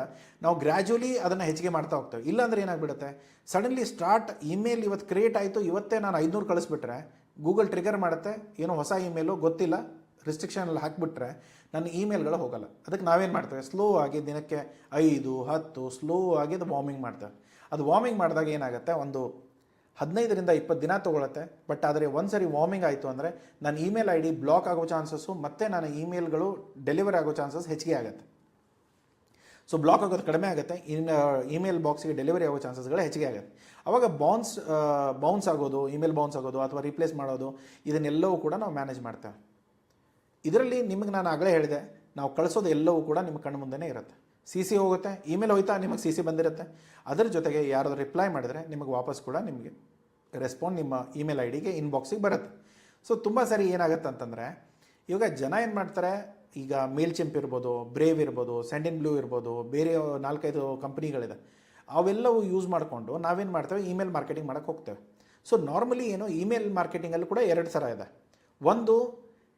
ನಾವು ಗ್ರ್ಯಾಜುವಲಿ ಅದನ್ನು ಹೆಚ್ಚಿಗೆ ಮಾಡ್ತಾ ಹೋಗ್ತೇವೆ. ಇಲ್ಲಾಂದರೆ ಏನಾಗ್ಬಿಡುತ್ತೆ, ಸಡನ್ಲಿ ಇಮೇಲ್ ಇವತ್ತು ಕ್ರಿಯೇಟ್ ಆಯಿತು, ಇವತ್ತೇ ನಾನು 500 ಕಳಿಸ್ಬಿಟ್ರೆ ಗೂಗಲ್ ಟ್ರಿಗರ್ ಮಾಡುತ್ತೆ, ಏನೋ ಹೊಸ ಇಮೇಲು ಗೊತ್ತಿಲ್ಲ, ರಿಸ್ಟ್ರಿಕ್ಷನಲ್ಲಿ ಹಾಕಿಬಿಟ್ರೆ ನನ್ನ ಇಮೇಲ್ಗಳು ಹೋಗಲ್ಲ. ಅದಕ್ಕೆ ನಾವೇನು ಮಾಡ್ತೇವೆ, ಸ್ಲೋ ಆಗಿ ದಿನಕ್ಕೆ 5, 10 ಸ್ಲೋ ಆಗಿ ಅದು ವಾರ್ಮಿಂಗ್ ಮಾಡ್ತೇವೆ. ಅದು ವಾರ್ಮಿಂಗ್ ಮಾಡಿದಾಗ ಏನಾಗುತ್ತೆ, ಒಂದು 15ರಿಂದ 20 ದಿನ ತೊಗೊಳುತ್ತೆ. ಬಟ್ ಆದರೆ ಒಂದು ಸರಿ ವಾರ್ಮಿಂಗ್ ಆಯಿತು ಅಂದರೆ ನನ್ನ ಇಮೇಲ್ ಐ ಡಿ ಬ್ಲಾಕ್ ಆಗೋ ಚಾನ್ಸಸ್ಸು ಮತ್ತು ನನ್ನ ಇಮೇಲ್ಗಳು ಡೆಲಿವರಿ ಆಗೋ ಚಾನ್ಸಸ್ ಹೆಚ್ಚಿಗೆ ಆಗುತ್ತೆ. ಸೊ ಬ್ಲಾಕ್ ಆಗೋದು ಕಡಿಮೆ ಆಗುತ್ತೆ, ಇಮೇಲ್ ಬಾಕ್ಸಿಗೆ ಡೆಲಿವರಿ ಆಗೋ ಚಾನ್ಸಸ್ಗಳು ಹೆಚ್ಚಿಗೆ ಆಗುತ್ತೆ. ಆವಾಗ ಬೌನ್ಸ್ ಆಗೋದು, ಇಮೇಲ್ ಬೌನ್ಸ್ ಆಗೋದು ಅಥವಾ ರಿಪ್ಲೇಸ್ ಮಾಡೋದು, ಇದನ್ನೆಲ್ಲವೂ ಕೂಡ ನಾವು ಮ್ಯಾನೇಜ್ ಮಾಡ್ತೇವೆ. ಇದರಲ್ಲಿ ನಿಮಗೆ ನಾನು ಆಗಲೇ ಹೇಳಿದೆ, ನಾವು ಕಳಿಸೋದು ಎಲ್ಲವೂ ಕೂಡ ನಿಮ್ಮ ಕಣ್ಣು ಮುಂದೆನೇ ಇರುತ್ತೆ. CC ಹೋಗುತ್ತೆ, ಇಮೇಲ್ ಹೋಯ್ತಾ ನಿಮಗೆ CC ಬಂದಿರುತ್ತೆ. ಅದರ ಜೊತೆಗೆ ಯಾರಾದರೂ ರಿಪ್ಲೈ ಮಾಡಿದರೆ ನಿಮಗೆ ವಾಪಸ್ ಕೂಡ ನಿಮಗೆ ರೆಸ್ಪಾಂಡ್ ನಿಮ್ಮ ಇಮೇಲ್ ಐ ಡಿಗೆ ಇನ್ಬಾಕ್ಸಿಗೆ ಬರುತ್ತೆ. ಸೊ ತುಂಬ ಸರಿ ಏನಾಗುತ್ತೆ ಅಂತಂದರೆ, ಇವಾಗ ಜನ ಏನು ಮಾಡ್ತಾರೆ, ಈಗ ಮೇಲ್ಚಿಂಪ್ ಇರ್ಬೋದು, ಬ್ರೇವ್ ಇರ್ಬೋದು, ಸೆಂಡಿನ್ ಬ್ಲೂ ಇರ್ಬೋದು, ಬೇರೆ 4-5 ಕಂಪ್ನಿಗಳಿದೆ, ಅವೆಲ್ಲವೂ ಯೂಸ್ ಮಾಡಿಕೊಂಡು ನಾವೇನು ಮಾಡ್ತೇವೆ, ಇಮೇಲ್ ಮಾರ್ಕೆಟಿಂಗ್ ಮಾಡೋಕ್ಕೆ ಹೋಗ್ತೇವೆ. ಸೊ ನಾರ್ಮಲಿ ಏನು, ಇಮೇಲ್ ಮಾರ್ಕೆಟಿಂಗಲ್ಲಿ ಕೂಡ 2 ಥರ ಇದೆ. ಒಂದು,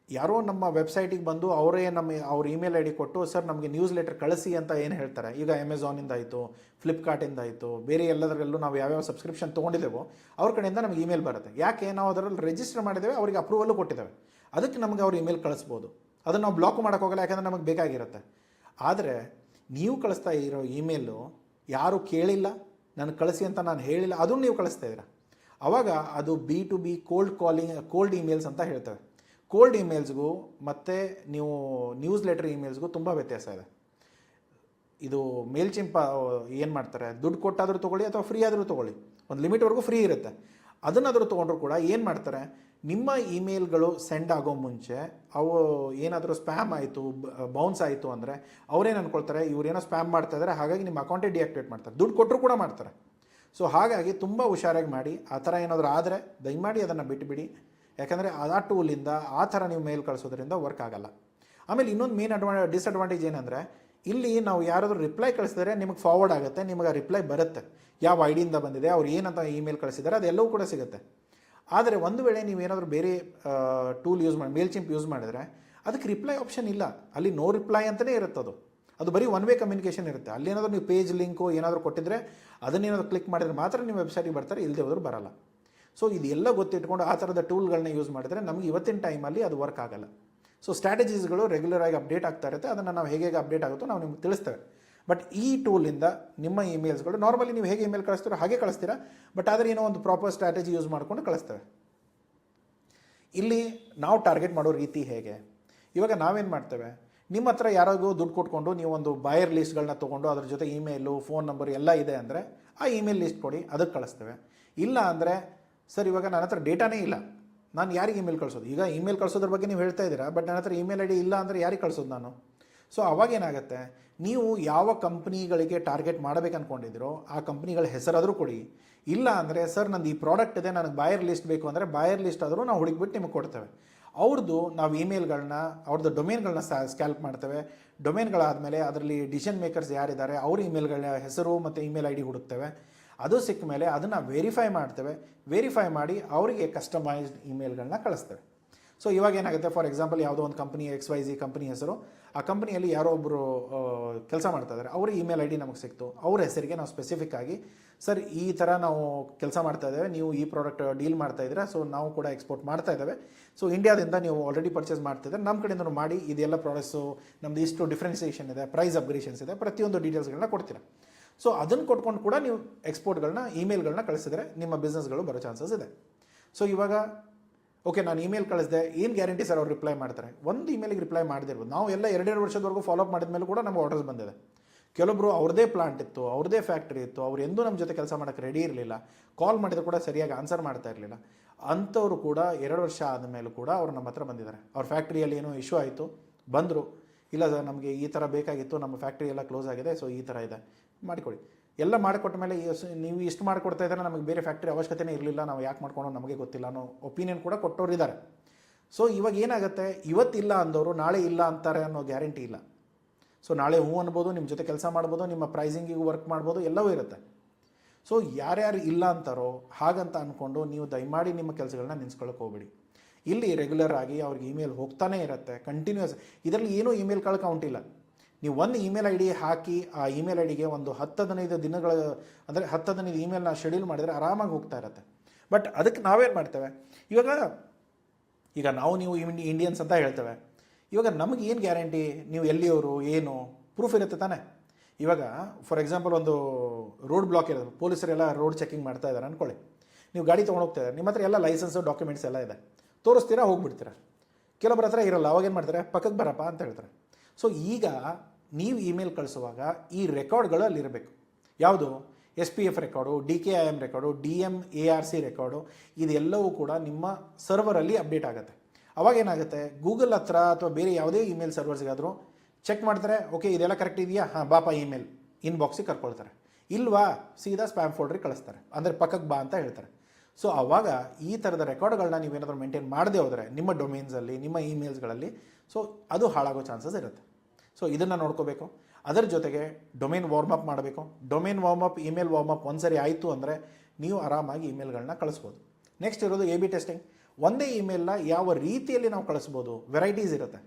ಯಾರೋ ನಮ್ಮ ವೆಬ್ಸೈಟಿಗೆ ಬಂದು ಅವ್ರ ಇಮೇಲ್ ಐ ಡಿ ಕೊಟ್ಟು, ಸರ್ ನಮಗೆ ನ್ಯೂಸ್ ಲೆಟರ್ ಕಳಿಸಿ ಅಂತ ಏನು ಹೇಳ್ತಾರೆ. ಈಗ ಅಮೆಝಾನಿಂದ ಆಯಿತು, ಫ್ಲಿಪ್ಕಾರ್ಟಿಂದ ಆಯಿತು, ಬೇರೆ ಎಲ್ಲದರಲ್ಲೂ ನಾವು ಯಾವ್ಯಾವ ಸಬ್ಸ್ಕ್ರಿಪ್ಷನ್ ತೊಗೊಂಡಿದ್ದೇವೋ ಅವ್ರ ಕಡೆಯಿಂದ ನಮಗೆ ಇಮೇಲ್ ಬರುತ್ತೆ. ಯಾಕೆ, ನಾವು ಅದರಲ್ಲಿ ರಿಜಿಸ್ಟರ್ ಮಾಡಿದ್ದೇವೆ, ಅವರಿಗೆ ಅಪ್ರೂವಲ್ಲು ಕೊಟ್ಟಿದ್ದೇವೆ. ಅದಕ್ಕೆ ನಮಗೆ ಅವ್ರು ಇಮೇಲ್ ಕಳಿಸ್ಬೋದು. ಅದನ್ನು ನಾವು ಬ್ಲಾಕ್ ಮಾಡೋಕ್ಕೋಗಲ್ಲ, ಯಾಕಂದರೆ ನಮಗೆ ಬೇಕಾಗಿರುತ್ತೆ. ಆದರೆ ನೀವು ಕಳಿಸ್ತಾ ಇರೋ ಇಮೇಲು ಯಾರು ಕೇಳಿಲ್ಲ, ನನಗೆ ಕಳಿಸಿ ಅಂತ ನಾನು ಹೇಳಿಲ್ಲ, ಅದನ್ನು ನೀವು ಕಳಿಸ್ತಾ ಇದ್ದೀರಾ. ಆವಾಗ ಅದು B2B ಕೋಲ್ಡ್ ಇಮೇಲ್ಸ್ ಅಂತ ಹೇಳ್ತೇವೆ. ಕೋಲ್ಡ್ ಇಮೇಲ್ಸ್ಗೂ ಮತ್ತು ನೀವು ನ್ಯೂಸ್ ಲೆಟರ್ ಇಮೇಲ್ಸ್ಗೂ ತುಂಬ ವ್ಯತ್ಯಾಸ ಇದೆ. ಇದು ಮೇಲ್ ಚಿಂಪ ಏನು ಮಾಡ್ತಾರೆ, ದುಡ್ಡು ಕೊಟ್ಟಾದರೂ ತೊಗೊಳ್ಳಿ ಅಥವಾ ಫ್ರೀ ಆದರೂ ತೊಗೊಳ್ಳಿ, ಒಂದು ಲಿಮಿಟ್ವರೆಗೂ ಫ್ರೀ ಇರುತ್ತೆ. ಅದನ್ನಾದರೂ ತೊಗೊಂಡ್ರು ಕೂಡ ಏನು ಮಾಡ್ತಾರೆ, ನಿಮ್ಮ ಇಮೇಲ್ಗಳು ಸೆಂಡ್ ಆಗೋ ಮುಂಚೆ ಅವು ಏನಾದರೂ ಸ್ಪ್ಯಾಮ್ ಆಯಿತು, ಬೌನ್ಸ್ ಆಯಿತು ಅಂದರೆ ಅವರೇನು ಅಂದ್ಕೊಳ್ತಾರೆ, ಇವರೇನೋ ಸ್ಪ್ಯಾಮ್ ಮಾಡ್ತಾ ಇದ್ದಾರೆ, ಹಾಗಾಗಿ ನಿಮ್ಮ ಅಕೌಂಟೇ ಡಿಆಕ್ಟಿವೇಟ್ ಮಾಡ್ತಾರೆ, ದುಡ್ಡು ಕೊಟ್ಟರು ಕೂಡ ಮಾಡ್ತಾರೆ. ಸೊ ಹಾಗಾಗಿ ತುಂಬ ಹುಷಾರಾಗಿ ಮಾಡಿ. ಆ ಥರ ಏನಾದರೂ ಆದರೆ ದಯಮಾಡಿ ಅದನ್ನು ಬಿಟ್ಟುಬಿಡಿ. ಯಾಕಂದರೆ ಆ ಟೂಲಿಂದ ಆ ಥರ ನೀವು ಮೇಲ್ ಕಳಿಸೋದ್ರಿಂದ ವರ್ಕ್ ಆಗಲ್ಲ. ಆಮೇಲೆ ಇನ್ನೊಂದು ಡಿಸ್ಅಡ್ವಾಂಟೇಜ್ ಏನಂದರೆ, ಇಲ್ಲಿ ನಾವು ಯಾರಾದರೂ ರಿಪ್ಲೈ ಕಳಿಸಿದ್ರೆ ನಿಮಗೆ ಫಾರ್ವರ್ಡ್ ಆಗುತ್ತೆ, ನಿಮಗೆ ರಿಪ್ಲೈ ಬರುತ್ತೆ, ಯಾವ ಐ ಡಿಯಿಂದ ಬಂದಿದೆ, ಅವ್ರು ಏನಂತ ಇಮೇಲ್ ಕಳಿಸಿದ್ದಾರೆ ಅದೆಲ್ಲವೂ ಕೂಡ ಸಿಗುತ್ತೆ. ಆದರೆ ಒಂದು ವೇಳೆ ನೀವೇನಾದರೂ ಬೇರೆ ಟೂಲ್ ಯೂಸ್ ಮಾಡಿ ಮೇಲ್ ಚಿಂಪ್ ಯೂಸ್ ಮಾಡಿದರೆ ಅದಕ್ಕೆ ರಿಪ್ಲೈ ಆಪ್ಷನ್ ಇಲ್ಲ, ಅಲ್ಲಿ ನೋ ರಿಪ್ಲೈ ಅಂತಲೇ ಇರುತ್ತೆ. ಅದು ಬರೀ ಒನ್ ವೇ ಕಮ್ಯುನಿಕೇಷನ್ ಇರುತ್ತೆ. ಅಲ್ಲೇನಾದರೂ ನೀವು ಪೇಜ್ ಲಿಂಕು ಏನಾದರೂ ಕೊಟ್ಟಿದ್ರೆ ಅದನ್ನೇನಾದರೂ ಕ್ಲಿಕ್ ಮಾಡಿದರೆ ಮಾತ್ರ ನೀವು ವೆಬ್ಸೈಟಿಗೆ ಬರ್ತಾರೆ, ಇಲ್ಲದೆ ಹೋದರೂ ಬರಲ್ಲ. ಸೊ ಇದೆಲ್ಲ ಗೊತ್ತಿಟ್ಕೊಂಡು ಆ ಥರದ ಟೂಲ್ಗಳನ್ನ ಯೂಸ್ ಮಾಡಿದ್ರೆ ನಮಗೆ ಇವತ್ತಿನ ಟೈಮಲ್ಲಿ ಅದು ವರ್ಕ್ ಆಗಲ್ಲ. ಸೊ ಸ್ಟ್ರಾಟಜೀಸ್ಗಳು ರೆಗ್ಯುಲರ್ ಆಗಿ ಅಪ್ಡೇಟ್ ಆಗ್ತಾ ಇರುತ್ತೆ, ಅದನ್ನು ನಾವು ಹೇಗೆ ಅಪ್ಡೇಟ್ ಆಗುತ್ತೋ ನಾವು ನಿಮ್ಗೆ ತಿಳಿಸ್ತೇವೆ. ಬಟ್ ಈ ಟೂಲಿಂದ ನಿಮ್ಮ ಇಮೇಲ್ಸ್ಗಳು ನಾರ್ಮಲಿ ನೀವು ಹೇಗೆ ಇಮೇಲ್ ಕಳಿಸ್ತೀರೋ ಹಾಗೆ ಕಳಿಸ್ತೀರಾ, ಬಟ್ ಆದರೆ ಏನೋ ಒಂದು ಪ್ರಾಪರ್ ಸ್ಟ್ರಾಟಜಿ ಯೂಸ್ ಮಾಡಿಕೊಂಡು ಕಳಿಸ್ತೇವೆ. ಇಲ್ಲಿ ನಾವು ಟಾರ್ಗೆಟ್ ಮಾಡೋ ರೀತಿ ಹೇಗೆ, ಇವಾಗ ನಾವೇನು ಮಾಡ್ತೇವೆ, ನಿಮ್ಮ ಹತ್ರ ಯಾರಿಗೂ ದುಡ್ಡು ಕೊಟ್ಕೊಂಡು ನೀವು ಒಂದು ಬಾಯರ್ ಲಿಸ್ಟ್ಗಳನ್ನ ತೊಗೊಂಡು ಅದ್ರ ಜೊತೆ ಇಮೇಲು, ಫೋನ್ ನಂಬರ್ ಎಲ್ಲ ಇದೆ ಅಂದರೆ ಆ ಇಮೇಲ್ ಲಿಸ್ಟ್ ಕೊಡಿ, ಅದಕ್ಕೆ ಕಳಿಸ್ತೇವೆ. ಇಲ್ಲ ಅಂದರೆ ಸರ್ ಇವಾಗ ನನ್ನ ಹತ್ರ ಡೇಟಾನೇ ಇಲ್ಲ, ನಾನು ಯಾರಿಗೆ ಇಮೇಲ್ ಕಳಿಸೋದು? ಈಗ ಇಮೇಲ್ ಕಳಿಸೋದ್ರ ಬಗ್ಗೆ ನೀವು ಹೇಳ್ತಾ ಇದ್ದೀರಾ, ಬಟ್ ನನ್ನ ಹತ್ರ ಇಮೇಲ್ ಐ ಡಿ ಇಲ್ಲ ಅಂದರೆ ಯಾರಿಗೆ ಕಳಿಸೋದು ನಾನು? ಸೊ ಅವಾಗೇನಾಗುತ್ತೆ, ನೀವು ಯಾವ ಕಂಪ್ನಿಗಳಿಗೆ ಟಾರ್ಗೆಟ್ ಮಾಡಬೇಕು ಅಂದ್ಕೊಂಡಿದ್ದೀರೋ ಆ ಕಂಪ್ನಿಗಳ ಹೆಸರಾದರೂ ಕೊಡಿ. ಇಲ್ಲ ಅಂದರೆ ಸರ್ ನಂದು ಈ ಪ್ರಾಡಕ್ಟ್ ಇದೆ, ನನಗೆ ಬಾಯರ್ ಲಿಸ್ಟ್ ಬೇಕು ಅಂದರೆ ಬಾಯರ್ ಲಿಸ್ಟ್ ಆದರೂ ನಾವು ಹುಡುಕಿಬಿಟ್ಟು ನಿಮಗೆ ಕೊಡ್ತೇವೆ. ಅವ್ರದ್ದು ನಾವು ಇಮೇಲ್ಗಳನ್ನ, ಅವ್ರದ್ದು ಡೊಮೇನ್ಗಳನ್ನ ಸ್ಕ್ಯಾಲ್ಪ್ ಮಾಡ್ತೇವೆ. ಡೊಮೇನ್ಗಳಾದಮೇಲೆ ಅದರಲ್ಲಿ ಡಿಸಿಷನ್ ಮೇಕರ್ಸ್ ಯಾರಿದ್ದಾರೆ ಅವ್ರ ಇಮೇಲ್ಗಳ ಹೆಸರು ಮತ್ತು ಇಮೇಲ್ ಐ ಡಿ ಹುಡುಕ್ತೇವೆ. ಅದು ಸಿಕ್ಕ ಮೇಲೆ ಅದನ್ನು ವೆರಿಫೈ ಮಾಡ್ತೇವೆ. ವೆರಿಫೈ ಮಾಡಿ ಅವರಿಗೆ ಕಸ್ಟಮೈಸ್ಡ್ ಇಮೇಲ್ಗಳನ್ನ ಕಳಿಸ್ತೇವೆ. ಸೊ ಇವಾಗ ಏನಾಗುತ್ತೆ, ಫಾರ್ ಎಕ್ಸಾಂಪಲ್ ಯಾವುದೋ ಒಂದು ಕಂಪ್ನಿ XYZ ಕಂಪ್ನಿ ಹೆಸರು, ಆ ಕಂಪ್ನಿಯಲ್ಲಿ ಯಾರೋ ಒಬ್ಬರು ಕೆಲಸ ಮಾಡ್ತಾ ಇದ್ದಾರೆ, ಅವ್ರ ಇಮೇಲ್ ಐ ಡಿ ನಮಗೆ ಸಿಕ್ತು, ಅವ್ರ ಹೆಸರಿಗೆ ನಾವು ಸ್ಪೆಸಿಫಿಕ್ ಆಗಿ ಸರ್ ಈ ಥರ ನಾವು ಕೆಲಸ ಮಾಡ್ತಾ ಇದ್ದೇವೆ, ನೀವು ಈ ಪ್ರಾಡಕ್ಟ್ ಡೀಲ್ ಮಾಡ್ತಾ ಇದ್ದೀರಾ, ಸೊ ನಾವು ಕೂಡ ಎಕ್ಸ್ಪೋರ್ಟ್ ಮಾಡ್ತಾ ಇದ್ದೇವೆ, ಸೊ ಇಂಡಿಯಾದಿಂದ ನೀವು ಆಲ್ರೆಡಿ ಪರ್ಚೇಸ್ ಮಾಡ್ತಿದ್ದಾರೆ, ನಮ್ಮ ಕಡೆಯಿಂದ ಮಾಡಿ ಇದೆಲ್ಲ ಪ್ರಾಡಕ್ಟ್ಸು ನಮ್ಮದು ಇಷ್ಟು ಡಿಫ್ರೆನ್ಸಿಯೇಷನ್ ಇದೆ, ಪ್ರೈಸ್ ಅಪ್ಗ್ರೇಷನ್ಸ್ ಇದೆ, ಪ್ರತಿಯೊಂದು ಡೀಟೇಲ್ಸ್ಗಳನ್ನ ಕೊಡ್ತೀರಾ. ಸೊ ಅದನ್ನು ಕೊಟ್ಕೊಂಡು ಕೂಡ ನೀವು ಎಕ್ಸ್ಪೋರ್ಟ್ಗಳನ್ನ ಇಮೇಲ್ಗಳನ್ನ ಕಳಿಸಿದ್ರೆ ನಿಮ್ಮ ಬಿಸ್ನೆಸ್ಗಳು ಬರೋ ಚಾನ್ಸಸ್ ಇದೆ. ಸೊ ಇವಾಗ ಓಕೆ ನಾನು ಇಮೇಲ್ ಕಳಿಸಿದೆ, ಏನು ಗ್ಯಾರಂಟಿ ಸರ್ ಅವ್ರು ರಿಪ್ಲೈ ಮಾಡ್ತಾರೆ? ಒಂದು ಇಮೇಲಿಗೆ ರಿಪ್ಲೈ ಮಾಡದಿರ್ಬೋದು. ನಾವು ಎಲ್ಲ 2 ವರ್ಷದವರೆಗೂ ಫಾಲೋಅಪ್ ಮಾಡಿದ ಮೇಲೆ ಕೂಡ ನಮಗೆ ಆರ್ಡರ್ಸ್ ಬಂದಿದೆ. ಕೆಲವೊಬ್ಬರು ಅವ್ರದ್ದೇ ಪ್ಲಾಂಟ್ ಇತ್ತು, ಅವ್ರದ್ದೇ ಫ್ಯಾಕ್ಟ್ರಿ ಇತ್ತು, ಅವ್ರು ಎಂದೂ ನಮ್ಮ ಜೊತೆ ಕೆಲಸ ಮಾಡೋಕ್ಕೆ ರೆಡಿ ಇರಲಿಲ್ಲ, ಕಾಲ್ ಮಾಡಿದ್ರು ಕೂಡ ಸರಿಯಾಗಿ ಆನ್ಸರ್ ಮಾಡ್ತಾ ಇರಲಿಲ್ಲ. ಅಂಥವ್ರು ಕೂಡ 2 ವರ್ಷ ಆದಮೇಲೂ ಕೂಡ ಅವ್ರು ನಮ್ಮ ಹತ್ರ ಬಂದಿದ್ದಾರೆ. ಅವ್ರ ಫ್ಯಾಕ್ಟ್ರಿಯಲ್ಲಿ ಏನೋ ಇಶ್ಯೂ ಆಯಿತು, ಬಂದರು, ಇಲ್ಲ ಸರ್ ನಮಗೆ ಈ ಥರ ಬೇಕಾಗಿತ್ತು, ನಮ್ಮ ಫ್ಯಾಕ್ಟ್ರಿ ಎಲ್ಲ ಕ್ಲೋಸ್ ಆಗಿದೆ, ಸೊ ಈ ಥರ ಇದೆ, ಮಾಡಿಕೊಡಿ. ಎಲ್ಲ ಮಾಡಿಕೊಟ್ಟ ಮೇಲೆ ನೀವು ಇಷ್ಟು ಮಾಡಿಕೊಡ್ತಾ ಇದ್ದಾರೆ, ನಮಗೆ ಬೇರೆ ಫ್ಯಾಕ್ಟ್ರಿ ಅವಶ್ಯಕತೆನೇ ಇರಲಿಲ್ಲ, ನಾವು ಯಾಕೆ ಮಾಡ್ಕೊಂಡು ನಮಗೆ ಗೊತ್ತಿಲ್ಲ ಅನ್ನೋ ಒಪಿನಿಯನ್ ಕೂಡ ಕೊಟ್ಟವ್ರು ಇದ್ದಾರೆ. ಸೊ ಇವಾಗ ಏನಾಗುತ್ತೆ, ಇವತ್ತಿಲ್ಲ ಅಂದವರು ನಾಳೆ ಇಲ್ಲ ಅಂತಾರೆ ಅನ್ನೋ ಗ್ಯಾರಂಟಿ ಇಲ್ಲ. ಸೊ ನಾಳೆ ಹೂ ಅನ್ಬೋದು, ನಿಮ್ಮ ಜೊತೆ ಕೆಲಸ ಮಾಡ್ಬೋದು, ನಿಮ್ಮ ಪ್ರೈಸಿಂಗಿಗೂ ವರ್ಕ್ ಮಾಡ್ಬೋದು, ಎಲ್ಲವೂ ಇರುತ್ತೆ. ಸೊ ಯಾರ್ಯಾರು ಇಲ್ಲ ಅಂತಾರೋ ಹಾಗಂತ ಅಂದ್ಕೊಂಡು ನೀವು ದಯಮಾಡಿ ನಿಮ್ಮ ಕೆಲಸಗಳನ್ನ ನಿಲ್ಲಿಸ್ಕೊಳ್ಳೋಕೆ ಹೋಗ್ಬೇಡಿ. ಇಲ್ಲಿ ರೆಗ್ಯುಲರ್ ಆಗಿ ಅವ್ರಿಗೆ ಇಮೇಲ್ ಹೋಗ್ತಾನೆ ಇರುತ್ತೆ, ಕಂಟಿನ್ಯೂಸ್. ಇದರಲ್ಲಿ ಏನೂ ಇಮೇಲ್ ಕೌಂಟ್ ಇಲ್ಲ. ನೀವು ಒಂದು ಇಮೇಲ್ ಐ ಡಿ ಹಾಕಿ ಆ ಇಮೇಲ್ ಐ ಡಿಗೆ ಒಂದು 10-15 ದಿನಗಳ ಅಂದರೆ 10-15 ಇಮೇಲ್ನ ಶೆಡ್ಯೂಲ್ ಮಾಡಿದರೆ ಆರಾಮಾಗಿ ಹೋಗ್ತಾ ಇರುತ್ತೆ. ಬಟ್ ಅದಕ್ಕೆ ನಾವೇನು ಮಾಡ್ತೇವೆ, ಈಗ ನಾವು ನೀವು ಇಂಡಿಯನ್ಸ್ ಅಂತ ಹೇಳ್ತೇವೆ. ಇವಾಗ ನಮಗೆ ಏನು ಗ್ಯಾರಂಟಿ, ನೀವು ಎಲ್ಲಿಯವರು ಏನು ಪ್ರೂಫ್ ಇರುತ್ತೆ ತಾನೇ. ಇವಾಗ ಫಾರ್ ಎಕ್ಸಾಂಪಲ್ ಒಂದು ರೋಡ್ ಬ್ಲಾಕ್ ಇರೋದು, ಪೊಲೀಸರೆಲ್ಲ ರೋಡ್ ಚೆಕಿಂಗ್ ಮಾಡ್ತಾ ಇದ್ದಾರೆ ಅಂದ್ಕೊಳ್ಳಿ, ನೀವು ಗಾಡಿ ತೊಗೊಂಡು ಹೋಗ್ತಾ ಇದ್ದಾರೆ, ನಿಮ್ಮ ಹತ್ರ ಎಲ್ಲ ಲೈಸೆನ್ಸು ಡಾಕ್ಯುಮೆಂಟ್ಸ್ ಎಲ್ಲ ಇದೆ, ತೋರಿಸ್ತೀರಾ, ಹೋಗ್ಬಿಡ್ತೀರಾ. ಕೆಲವೊಬ್ಬರ ಹತ್ರ ಇರೋಲ್ಲ, ಅವಾಗೇನು ಮಾಡ್ತಾರೆ, ಪಕ್ಕಕ್ಕೆ ಬರಪ್ಪ ಅಂತ ಹೇಳ್ತಾರೆ. ಸೊ ಈಗ ನೀವು ಇಮೇಲ್ ಕಳಿಸುವಾಗ ಈ ರೆಕಾರ್ಡ್ಗಳು ಅಲ್ಲಿರಬೇಕು. ಯಾವುದು SPF record, DKIM record, DMARC record, ಇದೆಲ್ಲವೂ ಕೂಡ ನಿಮ್ಮ ಸರ್ವರಲ್ಲಿ ಅಪ್ಡೇಟ್ ಆಗುತ್ತೆ. ಅವಾಗೇನಾಗುತ್ತೆ, ಗೂಗಲ್ ಹತ್ರ ಅಥವಾ ಬೇರೆ ಯಾವುದೇ ಇಮೇಲ್ ಸರ್ವರ್ಸ್ಗಾದರೂ ಚೆಕ್ ಮಾಡ್ತಾರೆ, ಓಕೆ ಇದೆಲ್ಲ ಕರೆಕ್ಟ್ ಇದೆಯಾ, ಹಾಂ ಬಾಪ ಇಮೇಲ್ ಇನ್ಬಾಕ್ಸಿಗೆ ಕರ್ಕೊಳ್ತಾರೆ. ಇಲ್ವಾ ಸೀದಾ ಸ್ಪ್ಯಾಮ್ ಫೋಲ್ಡ್ರಿಗೆ ಕಳಿಸ್ತಾರೆ, ಅಂದರೆ ಪಕ್ಕಕ್ಕೆ ಬಾ ಅಂತ ಹೇಳ್ತಾರೆ. ಸೊ ಆವಾಗ ಈ ಥರದ ರೆಕಾರ್ಡ್ಗಳನ್ನ ನೀವೇನಾದರೂ ಮೇಂಟೈನ್ ಮಾಡದೆ ಹೋದರೆ ನಿಮ್ಮ ಡೊಮೇನ್ಸಲ್ಲಿ, ನಿಮ್ಮ ಇಮೇಲ್ಸ್ಗಳಲ್ಲಿ, ಸೊ ಅದು ಹಾಳಾಗೋ ಚಾನ್ಸಸ್ ಇರುತ್ತೆ. ಸೊ ಇದನ್ನು ನೋಡ್ಕೋಬೇಕು. ಅದರ ಜೊತೆಗೆ ಡೊಮೇನ್ ವಾರ್ಮಪ್ ಮಾಡಬೇಕು. ಡೊಮೇನ್ ವಾರ್ಮಪ್, ಇಮೇಲ್ ವಾರ್ಮಪ್ ಒಂದ್ಸರಿ ಆಯಿತು ಅಂದರೆ ನೀವು ಆರಾಮಾಗಿ ಇಮೇಲ್ಗಳನ್ನ ಕಳಿಸ್ಬೋದು. ನೆಕ್ಸ್ಟ್ ಇರೋದು A/B ಟೆಸ್ಟಿಂಗ್. ಒಂದೇ ಇಮೇಲ್ನ ಯಾವ ರೀತಿಯಲ್ಲಿ ನಾವು ಕಳಿಸ್ಬೋದು, ವೆರೈಟೀಸ್ ಇರುತ್ತೆ.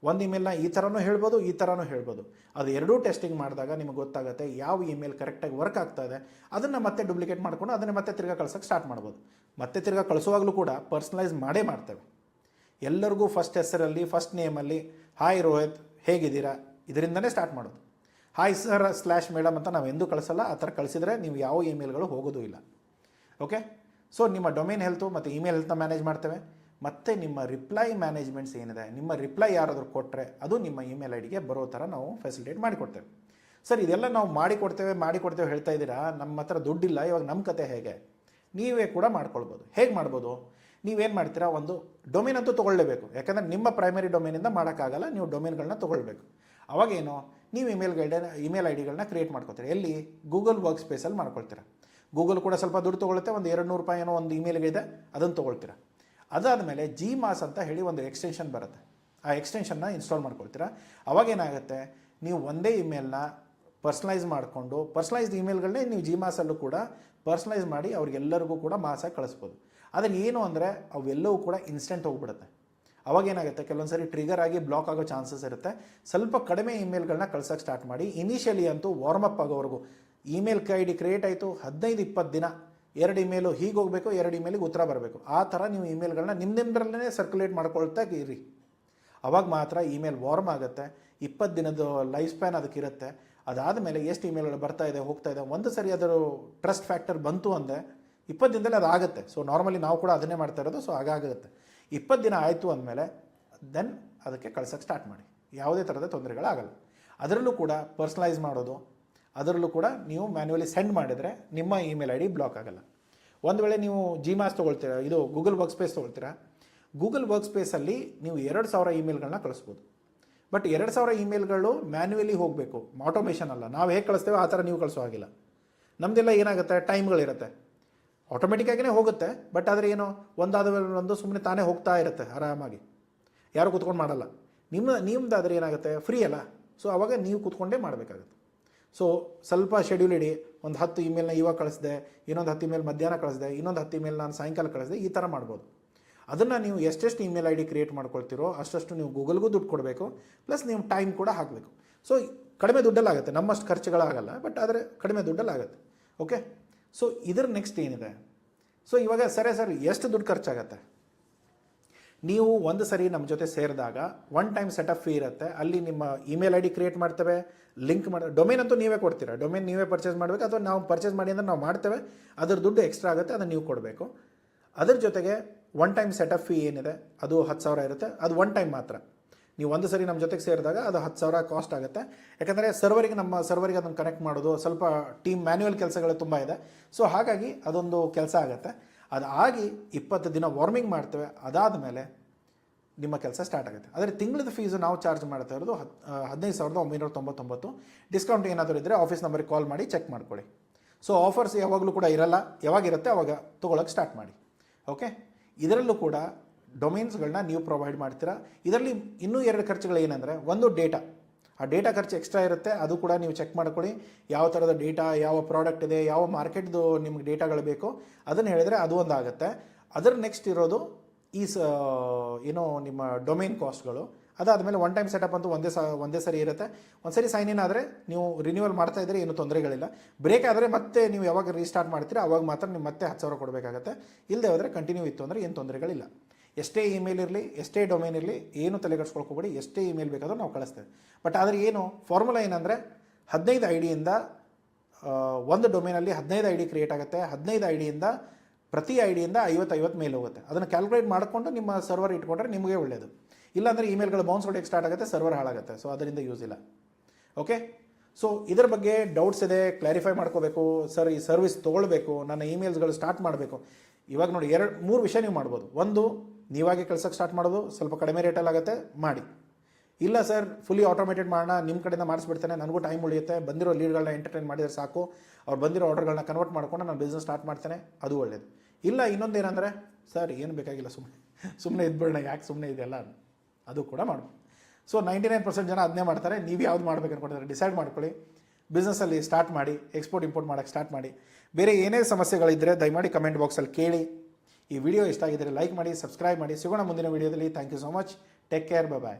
ಒಂದು ಇಮೇಲ್ನ ಈ ಥರನೂ ಹೇಳ್ಬೋದು, ಈ ಥರನೂ ಹೇಳ್ಬೋದು. ಅದು ಎರಡೂ ಟೆಸ್ಟಿಂಗ್ ಮಾಡಿದಾಗ ನಿಮಗೆ ಗೊತ್ತಾಗುತ್ತೆ ಯಾವ ಇಮೇಲ್ ಕರೆಕ್ಟಾಗಿ ವರ್ಕ್ ಆಗ್ತಾ ಇದೆ. ಅದನ್ನು ಮತ್ತೆ ಡೂಪ್ಲಿಕೇಟ್ ಮಾಡಿಕೊಂಡು ಅದನ್ನು ಮತ್ತೆ ತಿರ್ಗಾ ಕಳ್ಸೋಕ್ಕೆ ಸ್ಟಾರ್ಟ್ ಮಾಡ್ಬೋದು. ಮತ್ತೆ ತಿರ್ಗಾ ಕಳಿಸುವಾಗಲೂ ಕೂಡ ಪರ್ಸ್ನಲೈಸ್ ಮಾಡೇ ಮಾಡ್ತೇವೆ. ಎಲ್ಲರಿಗೂ ಫಸ್ಟ್ ಹೆಸರಲ್ಲಿ, ಫಸ್ಟ್ ನೇಮಲ್ಲಿ ಹಾಯ್ ರೋಹಿತ್ ಹೇಗಿದ್ದೀರಾ ಇದರಿಂದನೇ ಸ್ಟಾರ್ಟ್ ಮಾಡೋದು. ಹಾಯ್ ಸರ್ ಸ್ಲ್ಯಾಶ್ ಮೇಡಮ್ ಅಂತ ನಾವು ಎಂದೂ ಕಳಿಸಲ್ಲ. ಆ ಥರ ಕಳಿಸಿದರೆ ನೀವು ಯಾವ ಇಮೇಲ್ಗಳು ಹೋಗೋದು ಇಲ್ಲ. ಓಕೆ, ಸೊ ನಿಮ್ಮ ಡೊಮೇನ್ ಹೆಲ್ತು ಮತ್ತು ಇಮೇಲ್ ಹೆಲ್ತ್ನ ಮ್ಯಾನೇಜ್ ಮಾಡ್ತೇವೆ. ಮತ್ತು ನಿಮ್ಮ ರಿಪ್ಲೈ ಮ್ಯಾನೇಜ್ಮೆಂಟ್ಸ್ ಏನಿದೆ, ನಿಮ್ಮ ರಿಪ್ಲೈ ಯಾರಾದರೂ ಕೊಟ್ಟರೆ ಅದು ನಿಮ್ಮ ಇಮೇಲ್ ಐ ಡಿಗೆ ಬರೋ ಥರ ನಾವು ಫೆಸಿಲಿಟೇಟ್ ಮಾಡಿಕೊಡ್ತೇವೆ. ಸರ್ ಇದೆಲ್ಲ ನಾವು ಮಾಡಿಕೊಡ್ತೇವೆ ಹೇಳ್ತಾ ಇದ್ದೀರಾ, ನಮ್ಮ ಹತ್ರ ದುಡ್ಡಿಲ್ಲ, ಇವಾಗ ನಮ್ಮ ಕತೆ ಹೇಗೆ? ನೀವೇ ಕೂಡ ಮಾಡ್ಕೊಳ್ಬೋದು. ಹೇಗೆ ಮಾಡ್ಬೋದು? ನೀವೇನು ಮಾಡ್ತೀರಾ, ಒಂದು ಡೊಮೇನ್ ಅಂತೂ ತೊಗೊಳ್ಳೇಬೇಕು. ಯಾಕಂದರೆ ನಿಮ್ಮ ಪ್ರೈಮರಿ ಡೊಮೇನಿಂದ ಮಾಡೋಕ್ಕಾಗಲ್ಲ, ನೀವು ಡೊಮೇನ್ಗಳನ್ನ ತೊಗೊಳ್ಬೇಕು. ಅವಾಗೇನು, ನೀವು ಇಮೇಲ್ ಐ ಡಿಗಳನ್ನ ಕ್ರಿಯೇಟ್ ಮಾಡ್ಕೊತೀರಾ. ಎಲ್ಲಿ? ಗೂಗಲ್ ವರ್ಕ್ ಸ್ಪೇಸಲ್ಲಿ ಮಾಡ್ಕೊಳ್ತೀರಾ. ಗೂಗಲ್ ಕೂಡ ಸ್ವಲ್ಪ ದುಡ್ಡು ತೊಗೊಳುತ್ತೆ, ಒಂದು 200 ರೂಪಾಯಿ ಏನೋ ಒಂದು ಇಮೇಲ್ಗೆ ಇದೆ, ಅದನ್ನು ತೊಗೊಳ್ತೀರಾ. ಅದಾದಮೇಲೆ Gmass ಅಂತ ಹೇಳಿ ಒಂದು ಎಕ್ಸ್ಟೆನ್ಷನ್ ಬರುತ್ತೆ. ಆ ಎಕ್ಸ್ಟೆನ್ಷನ್ನ ಇನ್ಸ್ಟಾಲ್ ಮಾಡ್ಕೊಳ್ತೀರಾ. ಅವಾಗೇನಾಗುತ್ತೆ, ನೀವು ಒಂದೇ ಇಮೇಲ್ನ ಪರ್ಸ್ನಲೈಸ್ ಮಾಡಿಕೊಂಡು, ಪರ್ಸ್ನಲೈಸ್ಡ್ ಇಮೇಲ್ಗಳನ್ನೇ ನೀವು Gmassಲ್ಲೂ ಕೂಡ ಪರ್ಸ್ನಲೈಸ್ ಮಾಡಿ ಅವ್ರಿಗೆಲ್ಲರಿಗೂ ಕೂಡ ಮಾಸಾಗಿ ಕಳಿಸ್ಬೋದು. ಆದರೆ ಏನು ಅಂದರೆ ಅವೆಲ್ಲವೂ ಕೂಡ ಇನ್ಸ್ಟೆಂಟ್ ಹೋಗ್ಬಿಡುತ್ತೆ. ಅವಾಗೇನಾಗುತ್ತೆ, ಕೆಲವೊಂದು ಸರಿ ಟ್ರಿಗರ್ ಆಗಿ ಬ್ಲಾಕ್ ಆಗೋ ಚಾನ್ಸಸ್ ಇರುತ್ತೆ. ಸ್ವಲ್ಪ ಕಡಿಮೆ ಇಮೇಲ್ಗಳನ್ನ ಕಳ್ಸೋಕ್ಕೆ ಸ್ಟಾರ್ಟ್ ಮಾಡಿ. ಇನಿಷಿಯಲಿ ಅಂತೂ ವಾರ್ಮಪ್ ಆಗೋವರೆಗೂ ಇಮೇಲ್ ಐ ಡಿ ಕ್ರಿಯೇಟ್ ಆಯಿತು, 15-20 ದಿನ 2 ಇಮೇಲು ಹೀಗೆ ಹೋಗಬೇಕು, 2 ಇಮೇಲಿಗೆ ಉತ್ತರ ಬರಬೇಕು. ಆ ಥರ ನೀವು ಇಮೇಲ್ಗಳನ್ನ ನಿಮ್ಮದ್ರಲ್ಲೇ ಸರ್ಕ್ಯುಲೇಟ್ ಮಾಡ್ಕೊಳ್ತಾ ಇರಿ. ಅವಾಗ ಮಾತ್ರ ಇಮೇಲ್ ವಾರ್ಮ್ ಆಗುತ್ತೆ. 20 ದಿನದ ಲೈಫ್ ಸ್ಪ್ಯಾನ್ ಅದಕ್ಕಿರುತ್ತೆ. ಅದಾದಮೇಲೆ ಎಷ್ಟು ಇಮೇಲ್ಗಳು ಬರ್ತಾ ಇದೆ ಹೋಗ್ತಾ ಇದೆ, ಒಂದು ಸರಿ ಅದರ ಟ್ರಸ್ಟ್ ಫ್ಯಾಕ್ಟರ್ ಬಂತು ಅಂದರೆ 20 ದಿನದಲ್ಲಿ ಅದು ಆಗುತ್ತೆ. ಸೊ ನಾರ್ಮಲಿ ನಾವು ಕೂಡ ಅದನ್ನೇ ಮಾಡ್ತಾ ಇರೋದು. ಸೊ ಹಾಗಾಗುತ್ತೆ. 20 ದಿನ ಆಯಿತು ಅಂದಮೇಲೆ ದೆನ್ ಅದಕ್ಕೆ ಕಳ್ಸೋಕ್ಕೆ ಸ್ಟಾರ್ಟ್ ಮಾಡಿ. ಯಾವುದೇ ಥರದ ತೊಂದರೆಗಳಾಗಲ್ಲ. ಅದರಲ್ಲೂ ಕೂಡ ಪರ್ಸ್ನಲೈಸ್ ಮಾಡೋದು, ಅದರಲ್ಲೂ ಕೂಡ ನೀವು ಮ್ಯಾನ್ಯುವಲಿ ಸೆಂಡ್ ಮಾಡಿದರೆ ನಿಮ್ಮ ಇಮೇಲ್ ಐ ಡಿ ಬ್ಲಾಕ್ ಆಗಲ್ಲ. ಒಂದು ವೇಳೆ ನೀವು Gmass ತೊಗೊಳ್ತೀರಾ, ಇದು ಗೂಗಲ್ ವರ್ಕ್ ಸ್ಪೇಸ್ ತೊಗೊಳ್ತೀರಾ, ಗೂಗಲ್ ವರ್ಕ್ ಸ್ಪೇಸಲ್ಲಿ ನೀವು 2000 ಇಮೇಲ್ಗಳನ್ನ ಕಳಿಸ್ಬೋದು. ಬಟ್ 2000 ಇಮೇಲ್ಗಳು ಮ್ಯಾನ್ಯುವಲಿ ಹೋಗಬೇಕು, ಆಟೋಮೇಷನ್ ಅಲ್ಲ. ನಾವು ಹೇಗೆ ಕಳಿಸ್ತೇವೆ ಆ ಥರ ನೀವು ಕಳಿಸೋ ಹಾಗಿಲ್ಲ. ನಮ್ಮದೆಲ್ಲ ಏನಾಗುತ್ತೆ, ಟೈಮ್ಗಳಿರುತ್ತೆ, ಆಟೋಮೆಟಿಕ್ಕಾಗಿಯೇ ಹೋಗುತ್ತೆ. ಬಟ್ ಆದರೆ ಏನು, ಒಂದಾದ ಒಂದು ಸುಮ್ಮನೆ ತಾನೇ ಹೋಗ್ತಾ ಇರುತ್ತೆ ಆರಾಮಾಗಿ, ಯಾರು ಕೂತ್ಕೊಂಡು ಮಾಡಲ್ಲ. ನಿಮ್ಮದಾದರೆ ಏನಾಗುತ್ತೆ, ಫ್ರೀ ಅಲ್ಲ. ಸೊ ಆವಾಗ ನೀವು ಕೂತ್ಕೊಂಡೇ ಮಾಡಬೇಕಾಗುತ್ತೆ. ಸೊ ಸ್ವಲ್ಪ ಶೆಡ್ಯೂಲ್ ಇಡಿ. ಒಂದು 10 ಇಮೇಲ್ನ ಇವಾಗ ಕಳಿಸಿದೆ, ಇನ್ನೊಂದು 10 ಇಮೇಲ್ ಮಧ್ಯಾಹ್ನ ಕಳಿಸಿದೆ, ಇನ್ನೊಂದು 10 ಇಮೇಲ್ ನಾನು ಸಾಯಂಕಾಲ ಕಳಿಸಿದೆ, ಈ ಥರ ಮಾಡ್ಬೋದು. ಅದನ್ನು ನೀವು ಎಷ್ಟೆಷ್ಟು ಇಮೇಲ್ ಐ ಡಿ ಕ್ರಿಯೇಟ್ ಮಾಡ್ಕೊಳ್ತೀರೋ ಅಷ್ಟು ನೀವು ಗೂಗಲ್ಗೂ ದುಡ್ಡು ಕೊಡಬೇಕು, ಪ್ಲಸ್ ನೀವು ಟೈಮ್ ಕೂಡ ಹಾಕಬೇಕು. ಸೊ ಕಡಿಮೆ ದುಡ್ಡಲ್ಲಾಗುತ್ತೆ, ನಮ್ಮಷ್ಟು ಖರ್ಚುಗಳಾಗಲ್ಲ, ಬಟ್ ಆದರೆ ಕಡಿಮೆ ದುಡ್ಡಲ್ಲಾಗುತ್ತೆ. ಓಕೆ, ಸೊ ಇದರ ನೆಕ್ಸ್ಟ್ ಏನಿದೆ, ಸೊ ಇವಾಗ ಸರಿ ಸರ್ ಎಷ್ಟು ದುಡ್ಡು ಖರ್ಚಾಗತ್ತೆ? ನೀವು ಒಂದು ಸರಿ ನಮ್ಮ ಜೊತೆ ಸೇರಿದಾಗ 1 ಟೈಮ್ ಸೆಟಪ್ ಫೀ ಇರುತ್ತೆ. ಅಲ್ಲಿ ನಿಮ್ಮ ಇಮೇಲ್ ಐ ಡಿ ಕ್ರಿಯೇಟ್ ಮಾಡ್ತೇವೆ, ಲಿಂಕ್ ಮಾಡಿ. ಡೊಮೇನ್ ಅಂತೂ ನೀವೇ ಕೊಡ್ತೀರಾ, ಡೊಮೇನ್ ನೀವೇ ಪರ್ಚೇಸ್ ಮಾಡಬೇಕು, ಅಥವಾ ನಾವು ಪರ್ಚೇಸ್ ಮಾಡಿ ಅಂದರೆ ನಾವು ಮಾಡ್ತೇವೆ. ಅದ್ರ ದುಡ್ಡು ಎಕ್ಸ್ಟ್ರಾ ಆಗುತ್ತೆ, ಅದನ್ನು ನೀವು ಕೊಡಬೇಕು. ಅದ್ರ ಜೊತೆಗೆ 1 ಟೈಮ್ ಸೆಟಪ್ ಫೀ ಏನಿದೆ ಅದು 10,000 ಇರುತ್ತೆ. ಅದು 1 ಟೈಮ್ ಮಾತ್ರ. ನೀವು ಒಂದು ಸರಿ ನಮ್ಮ ಜೊತೆಗೆ ಸೇರಿದಾಗ ಅದು 10,000 ಕಾಸ್ಟ್ ಆಗುತ್ತೆ. ಯಾಕಂದರೆ ನಮ್ಮ ಸರ್ವರಿಗೆ ಅದನ್ನು ಕನೆಕ್ಟ್ ಮಾಡೋದು ಸ್ವಲ್ಪ ಟೀಮ್ ಮ್ಯಾನ್ಯುವಲ್ ಕೆಲಸಗಳು ತುಂಬ ಇದೆ. ಸೊ ಹಾಗಾಗಿ ಅದೊಂದು ಕೆಲಸ ಆಗುತ್ತೆ. ಅದಾಗಿ 20 ದಿನ ವಾರ್ಮಿಂಗ್ ಮಾಡ್ತೇವೆ. ಅದಾದಮೇಲೆ ನಿಮ್ಮ ಕೆಲಸ ಸ್ಟಾರ್ಟ್ ಆಗುತ್ತೆ. ಆದರೆ ತಿಂಗಳದ ಫೀಸು ನಾವು ಚಾರ್ಜ್ ಮಾಡ್ತಾ ಇರೋದು 15,999. ಡಿಸ್ಕೌಂಟ್ ಏನಾದರೂ ಇದ್ದರೆ ಆಫೀಸ್ ನಂಬರಿಗೆ ಕಾಲ್ ಮಾಡಿ ಚೆಕ್ ಮಾಡ್ಕೊಳ್ಳಿ. ಸೊ ಆಫರ್ಸ್ ಯಾವಾಗಲೂ ಕೂಡ ಇರಲ್ಲ, ಯಾವಾಗಿರುತ್ತೆ ಅವಾಗ ತೊಗೊಳಕ್ಕೆ ಸ್ಟಾರ್ಟ್ ಮಾಡಿ. ಓಕೆ, ಇದರಲ್ಲೂ ಕೂಡ ಡೊಮೇನ್ಸ್ಗಳನ್ನ ನೀವು ಪ್ರೊವೈಡ್ ಮಾಡ್ತೀರಾ. ಇದರಲ್ಲಿ ಇನ್ನೂ 2 ಖರ್ಚುಗಳು ಏನಂದರೆ, ಒಂದು ಡೇಟಾ. ಆ ಡೇಟಾ ಖರ್ಚು ಎಕ್ಸ್ಟ್ರಾ ಇರುತ್ತೆ, ಅದು ಕೂಡ ನೀವು ಚೆಕ್ ಮಾಡ್ಕೊಳ್ಳಿ. ಯಾವ ಥರದ ಡೇಟಾ, ಯಾವ ಪ್ರಾಡಕ್ಟ್ ಇದೆ, ಯಾವ ಮಾರ್ಕೆಟ್ದು ನಿಮ್ಗೆ ಡೇಟಾಗಳು ಬೇಕು ಅದನ್ನು ಹೇಳಿದರೆ ಅದು ಒಂದು ಆಗುತ್ತೆ. ಅದರ ನೆಕ್ಸ್ಟ್ ಇರೋದು ಏನೋ ನಿಮ್ಮ ಡೊಮೇನ್ ಕಾಸ್ಟ್ಗಳು. ಅದಾದಮೇಲೆ 1 ಟೈಮ್ ಸೆಟಪ್ ಅಂತೂ ಒಂದೇ ಸರಿ ಇರುತ್ತೆ. ಒಂದು ಸರಿ ಸೈನ್ ಇನ್ ಆದರೆ ನೀವು ರಿನ್ಯೂವಲ್ ಮಾಡ್ತಾ ಇದ್ದರೆ ಏನು ತೊಂದರೆಗಳಿಲ್ಲ. ಬ್ರೇಕ್ ಆದರೆ ಮತ್ತೆ ನೀವು ಯಾವಾಗ ರೀಸ್ಟಾರ್ಟ್ ಮಾಡ್ತೀರಾ ಅವಾಗ ಮಾತ್ರ ನೀವು ಮತ್ತೆ 10,000 ಕೊಡಬೇಕಾಗತ್ತೆ. ಇಲ್ಲದೆ ಹೋದರೆ ಕಂಟಿನ್ಯೂ ಇತ್ತು ಅಂದರೆ ಏನು ತೊಂದರೆಗಳಿಲ್ಲ. ಎಷ್ಟೇ ಇಮೇಲ್ ಇರಲಿ, ಎಷ್ಟೇ ಡೊಮೇನ್ ಇರಲಿ, ಏನು ತಲೆಗೆಡ್ಸ್ಕೊಳ್ಕೋಬೇಡಿ. ಎಷ್ಟೇ ಇಮೇಲ್ ಬೇಕಾದರೂ ನಾವು ಕಳಿಸ್ತೇವೆ. ಬಟ್ ಆದರೆ ಏನು ಫಾರ್ಮುಲಾ ಏನಂದರೆ 15 ಐ ಡಿಯಿಂದ ಒಂದು ಡೊಮೇನಲ್ಲಿ 15 ಐ ಡಿ ಕ್ರಿಯೇಟ್ ಆಗುತ್ತೆ. 15 ಐ ಡಿಯಿಂದ ಪ್ರತಿ ಐ ಡಿಯಿಂದ 50 ಮೇಲ್ ಹೋಗುತ್ತೆ. ಅದನ್ನು ಕ್ಯಾಲ್ಕುಲೇಟ್ ಮಾಡಿಕೊಂಡು ನಿಮ್ಮ ಸರ್ವರ್ ಇಟ್ಕೊಂಡ್ರೆ ನಿಮಗೆ ಒಳ್ಳೆಯದು. ಇಲ್ಲಾಂದರೆ ಇಮೇಲ್ಗಳು ಬೌನ್ಸ್ ಹೊಡೆಯೋಕ್ಕೆ ಸ್ಟಾರ್ಟ್ ಆಗುತ್ತೆ, ಸರ್ವರ್ ಹಾಳಾಗುತ್ತೆ. ಸೊ ಅದರಿಂದ ಯೂಸ್ ಇಲ್ಲ. ಓಕೆ, ಸೊ ಇದರ ಬಗ್ಗೆ ಡೌಟ್ಸ್ ಇದೆ, ಕ್ಲಾರಿಫೈ ಮಾಡ್ಕೋಬೇಕು. ಸರ್ ಈ ಸರ್ವಿಸ್ ತೊಗೊಳ್ಬೇಕು, ನನ್ನ ಇಮೇಲ್ಸ್ಗಳು ಸ್ಟಾರ್ಟ್ ಮಾಡಬೇಕು. ಇವಾಗ ನೋಡಿ 2-3 ವಿಷಯ ನೀವು ಮಾಡ್ಬೋದು. ಒಂದು, ನೀವಾಗೆ ಕಳ್ಸೋಕ್ಕೆ ಸ್ಟಾರ್ಟ್ ಮಾಡೋದು, ಸ್ವಲ್ಪ ಕಡಿಮೆ ರೇಟಲ್ಲಾಗುತ್ತೆ, ಮಾಡಿ. ಇಲ್ಲ ಸರ್ ಫುಲ್ಲಿ ಆಟೋಮೇಟೆಡ್ ಮಾಡೋಣ, ನಿಮ್ಮ ಕಡೆಯಿಂದ ಮಾಡಿಸ್ಬಿಡ್ತೇನೆ, ನನಗೂ ಟೈಮ್ ಉಳಿಯುತ್ತೆ, ಬಂದಿರೋ ಲೀಡ್ಗಳನ್ನ ಎಂಟರ್ಟೈನ್ ಮಾಡಿದರೆ ಸಾಕು, ಅವ್ರು ಬಂದಿರೋ ಆರ್ಡರ್ಗಳನ್ನ ಕನ್ವರ್ಟ್ ಮಾಡ್ಕೊಂಡು ನಾನು ಬಿಸ್ನೆಸ್ ಸ್ಟಾರ್ಟ್ ಮಾಡ್ತೇನೆ, ಅದು ಒಳ್ಳೆಯದು. ಇಲ್ಲ ಇನ್ನೊಂದು ಏನಂದರೆ, ಸರ್ ಏನು ಬೇಕಾಗಿಲ್ಲ, ಸುಮ್ಮನೆ ಇದ್ಬಿಡೋಣ, ಯಾಕೆ ಸುಮ್ಮನೆ ಇದೆಲ್ಲ, ಅದು ಕೂಡ ಮಾಡ್ಬೋದು. ಸೊ 99% ಜನ ಅದನ್ನೇ ಮಾಡ್ತಾರೆ. ನೀವು ಯಾವ್ದು ಮಾಡ್ಬೇಕು ಅನ್ಕೊಂಡಿದ್ದಾರೆ ಡಿಸೈಡ್ ಮಾಡ್ಕೊಳ್ಳಿ. ಬಿಸ್ನೆಸ್ಸಲ್ಲಿ ಸ್ಟಾರ್ಟ್ ಮಾಡಿ, ಎಕ್ಸ್ಪೋರ್ಟ್ ಇಂಪೋರ್ಟ್ ಮಾಡೋಕ್ಕೆ ಸ್ಟಾರ್ಟ್ ಮಾಡಿ. ಬೇರೆ ಏನೇ ಸಮಸ್ಯೆಗಳಿದ್ದರೆ ದಯಮಾಡಿ ಕಮೆಂಟ್ ಬಾಕ್ಸಲ್ಲಿ ಕೇಳಿ. ಈ ವಿಡಿಯೋ ಇಷ್ಟ ಆಗಿದ್ದರೆ ಲೈಕ್ ಮಾಡಿ, ಸಬ್ಸ್ಕ್ರೈಬ್ ಮಾಡಿ. ಸಿಗೋಣ ಮುಂದಿನ ವಿಡಿಯೋದಲ್ಲಿ. Thank you so much. Take care, bye.